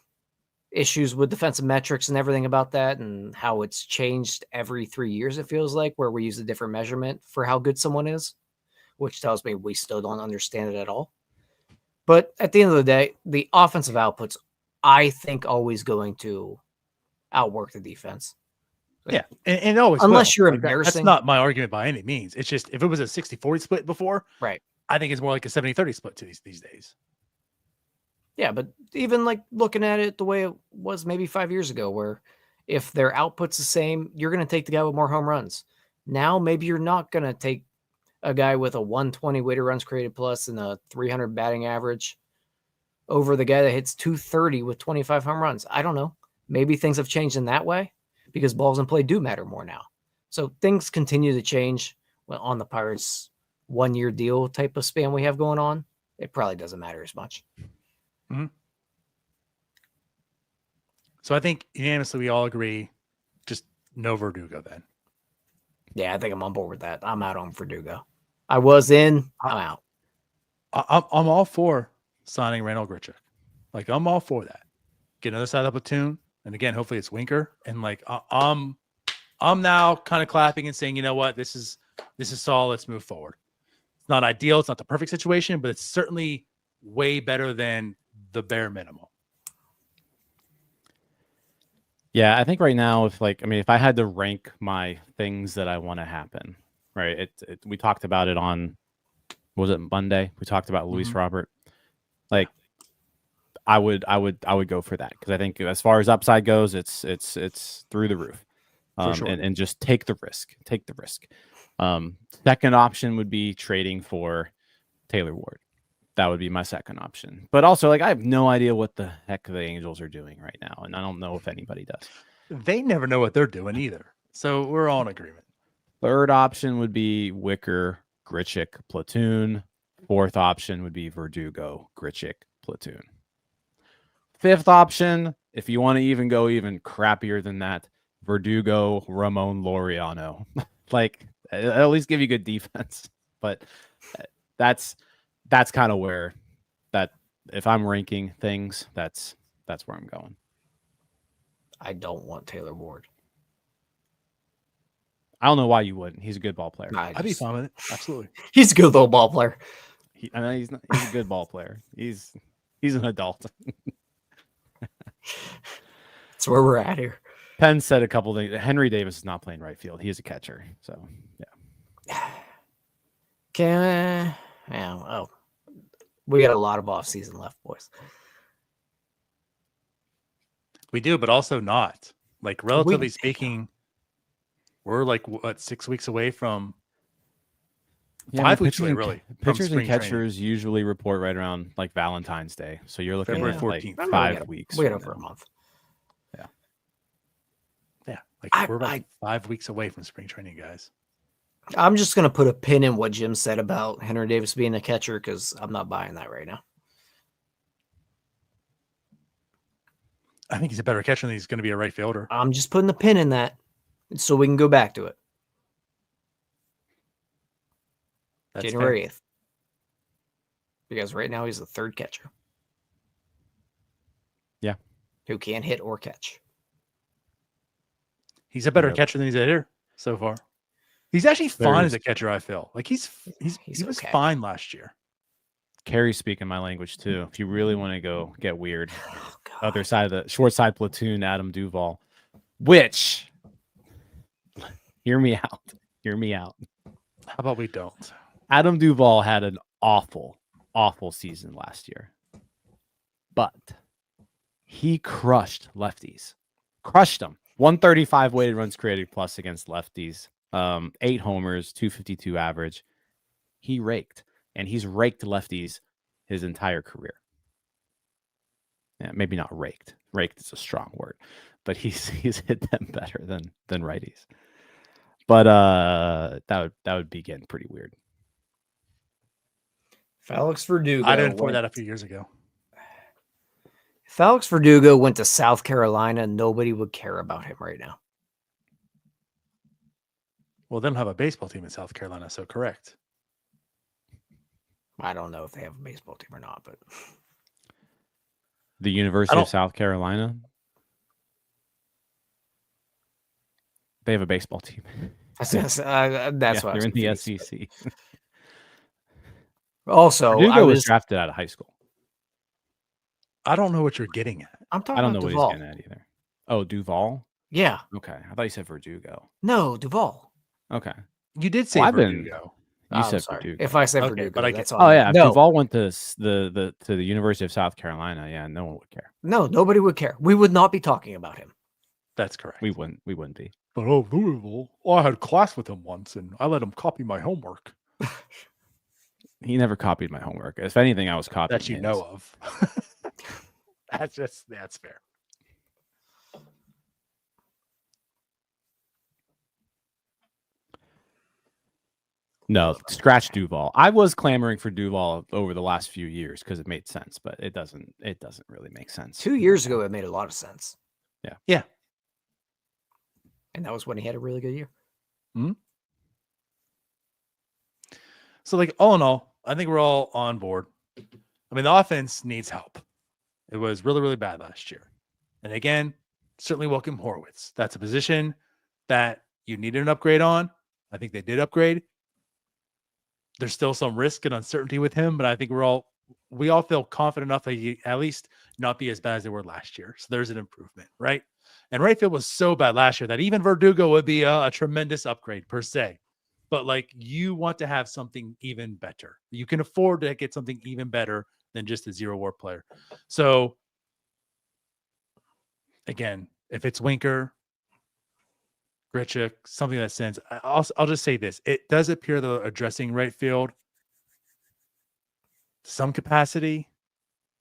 issues with defensive metrics and everything about that, and how it's changed every 3 years, it feels like, where we use a different measurement for how good someone is, which tells me we still don't understand it at all. But at the end of the day, the offensive output's, I think, always going to outwork the defense. Yeah, and always unless you're like embarrassing. That's not my argument by any means. It's just, if it was a 60-40 split before, right, I think it's more like a 70-30 split to these days. Yeah, but even like looking at it the way it was maybe 5 years ago, where if their output's the same, you're going to take the guy with more home runs. Now, maybe you're not going to take a guy with a 120 weighted runs created plus and a 300 batting average over the guy that hits 230 with 25 home runs. I don't know. Maybe things have changed in that way, because balls in play do matter more now. So things continue to change on the Pirates 1-year deal type of span we have going on. It probably doesn't matter as much. So I think unanimously we all agree, just no Verdugo then. Yeah, I think I'm on board with that. I'm out on Verdugo. I was in. I'm out. I'm all for signing Randal Grichuk. Like, I'm all for that. Get another side of the platoon, and again, hopefully it's Winker. And like, I'm now kind of clapping and saying, you know what, this is solid. Let's move forward. It's not ideal. It's not the perfect situation, but it's certainly way better than the bare minimum. Yeah, I think right now, if I had to rank my things that I want to happen, right? We talked about it on, was it Monday? We talked about Luis Robert. Like, I would go for that because I think as far as upside goes, it's through the roof. For sure. And just take the risk. Take the risk. Second option would be trading for Taylor Ward. That would be my second option. But also, like, I have no idea what the heck the Angels are doing right now, and I don't know if anybody does. They never know what they're doing either. So we're all in agreement. Third option would be Wicker, Grichuk, platoon. Fourth option would be Verdugo, Grichuk, platoon. Fifth option, if you want to even go even crappier than that, Verdugo, Ramon Laureano. Like, at least give you good defense. But that's kind of where that, if I'm ranking things, that's where I'm going. I don't want Taylor Ward. I don't know why you wouldn't. He's a good ball player. I'd be fine with it. Absolutely. He's a good little ball player. I know he's a good ball player. He's an adult. That's where we're at here. Penn said a couple things. Henry Davis is not playing right field. He is a catcher. So, yeah. We got a lot of offseason left, boys. We do, but also not. Like, relatively speaking, we're like, what, 6 weeks away from 5 weeks away, really. Pitchers and catchers usually report right around like Valentine's Day. So you're looking February at 14th. like 5 weeks. We got over a month. Yeah. Like, we're about 5 weeks away from spring training, guys. I'm just going to put a pin in what Jim said about Henry Davis being a catcher because I'm not buying that right now. I think he's a better catcher than he's going to be a right fielder. I'm just putting a pin in that so we can go back to it. That's January fair. 8th. Because right now he's the third catcher. Yeah. Who can't hit or catch. He's a better catcher than he's a hitter so far. He's actually fine as a catcher, I feel. Like, he was okay. fine last year. Carrie's speaking my language too. If you really want to go get weird, Oh, God. other side of the short side platoon, Adam Duvall, which, hear me out. How about we don't? Adam Duvall had an awful season last year, but he crushed lefties. Crushed them. 135 weighted runs created plus against lefties. 8 homers, 252 average. He raked, and he's raked lefties his entire career. Yeah, maybe not raked. Raked is a strong word, but he's hit them better than righties. But that would be getting pretty weird. If Alex Verdugo I didn't for that a few years ago. If Alex Verdugo went to South Carolina, nobody would care about him right now. Well, they don't have a baseball team in South Carolina, so correct. I don't know if they have a baseball team or not, but The University of South Carolina, they have a baseball team. that's why they're in the SEC. Also, Verdugo was drafted out of high school. I don't know what you're getting at. I'm talking I don't know about what Duvall. he's getting at either. Oh, Duvall? Yeah. Okay. I thought you said Verdugo. No, Duvall. Okay. You did say Well, Verdugo. You said sorry. Verdugo. If I said Okay, Verdugo, but I that's get- all. Oh yeah, if No, Duvall went to the University of South Carolina, yeah, no one would care. no, nobody would care. We would not be talking about him. That's correct. We wouldn't be. But Louisville, I had class with him once, and I let him copy my homework. He never copied my homework. If anything, I was copying That you his. know of. That's fair. No, scratch Duval. I was clamoring for Duval over the last few years because it made sense, but it doesn't really make sense. 2 years ago, it made a lot of sense. Yeah. And that was when he had a really good year. So, like, all in all, I think we're all on board. I mean, the offense needs help. It was really, really bad last year. And again, certainly welcome Horowitz. That's a position that you needed an upgrade on. I think they did upgrade. There's still some risk and uncertainty with him, but I think we all feel confident enough that he at least not be as bad as they were last year. So there's an improvement, right? And right field was so bad last year that even Verdugo would be a tremendous upgrade per se. But like, you want to have something even better. You can afford to get something even better than just a 0 WAR player. So again, if it's Winker, Grichuk, something that sends, I'll just say this. It does appear they're addressing right field to some capacity.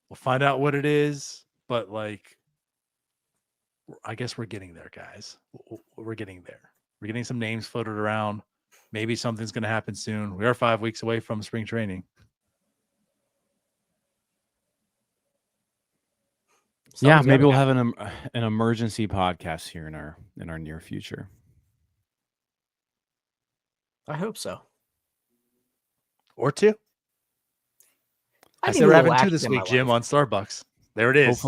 We'll find out what it is, but like, I guess we're getting there, guys. We're getting there. We're getting some names floated around. Maybe something's going to happen soon. We are 5 weeks away from spring training. Yeah, maybe we'll have an emergency podcast here in our near future. I hope so. Or 2. I need said a we're little having 2 this action in week, my Jim, life. on Starbucks. There it is.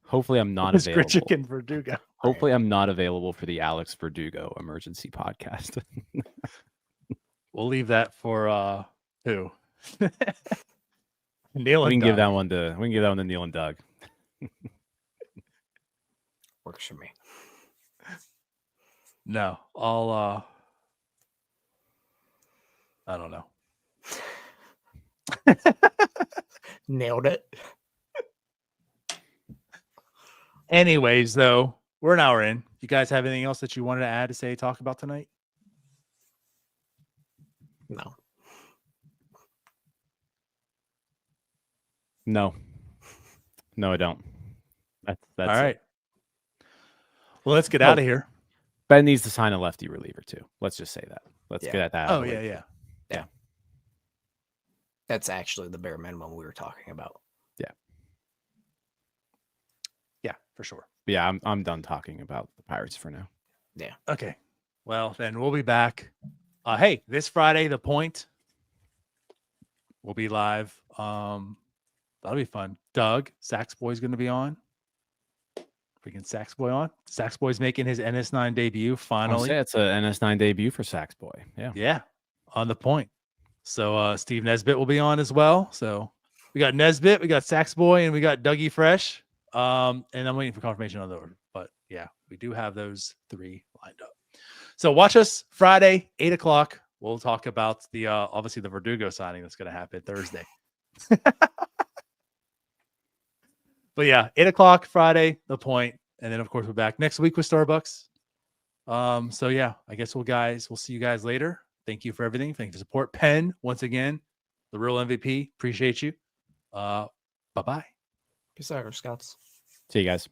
Hopefully I'm not It's available. Grichuk and Verdugo. Hopefully I'm not available for the Alex Verdugo emergency podcast. We'll leave that for who? Neil and we can Doug. give that one to Neil and Doug. Works for me. No, I'll I don't know. Nailed it. Anyways, though, we're an hour in. You guys have anything else that you wanted to add, to say, talk about tonight? No. No, I don't. That's All right. it. Well, let's get out of here. Ben needs to sign a lefty reliever too. Let's just say that. Let's get at that. Oh, yeah. That's actually the bare minimum we were talking about. Yeah, for sure. Yeah, I'm done talking about the Pirates for now. Yeah. Okay. Well, then we'll be back. Hey, this Friday, The Point will be live. That'll be fun. Doug, Sax Boy's going to be on. Freaking Sax Boy on. Sax Boy's making his NS9 debut finally. It's a NS9 debut for Sax Boy. Yeah. Yeah, on The Point. So Steve Nesbitt will be on as well. So we got Nesbitt, we got Sax Boy, and we got Dougie Fresh. And I'm waiting for confirmation on the order. But yeah, we do have those 3 lined up. So watch us Friday, 8:00. We'll talk about the obviously the Verdugo signing that's going to happen Thursday. But yeah, 8:00 Friday, The Point. And then of course we're back next week with Starbucks. So yeah, I guess we'll see you guys later. Thank you for everything. Thank you for support. Penn, once again, the real MVP. Appreciate you. Bye-bye. Peace out, Scouts. See you guys.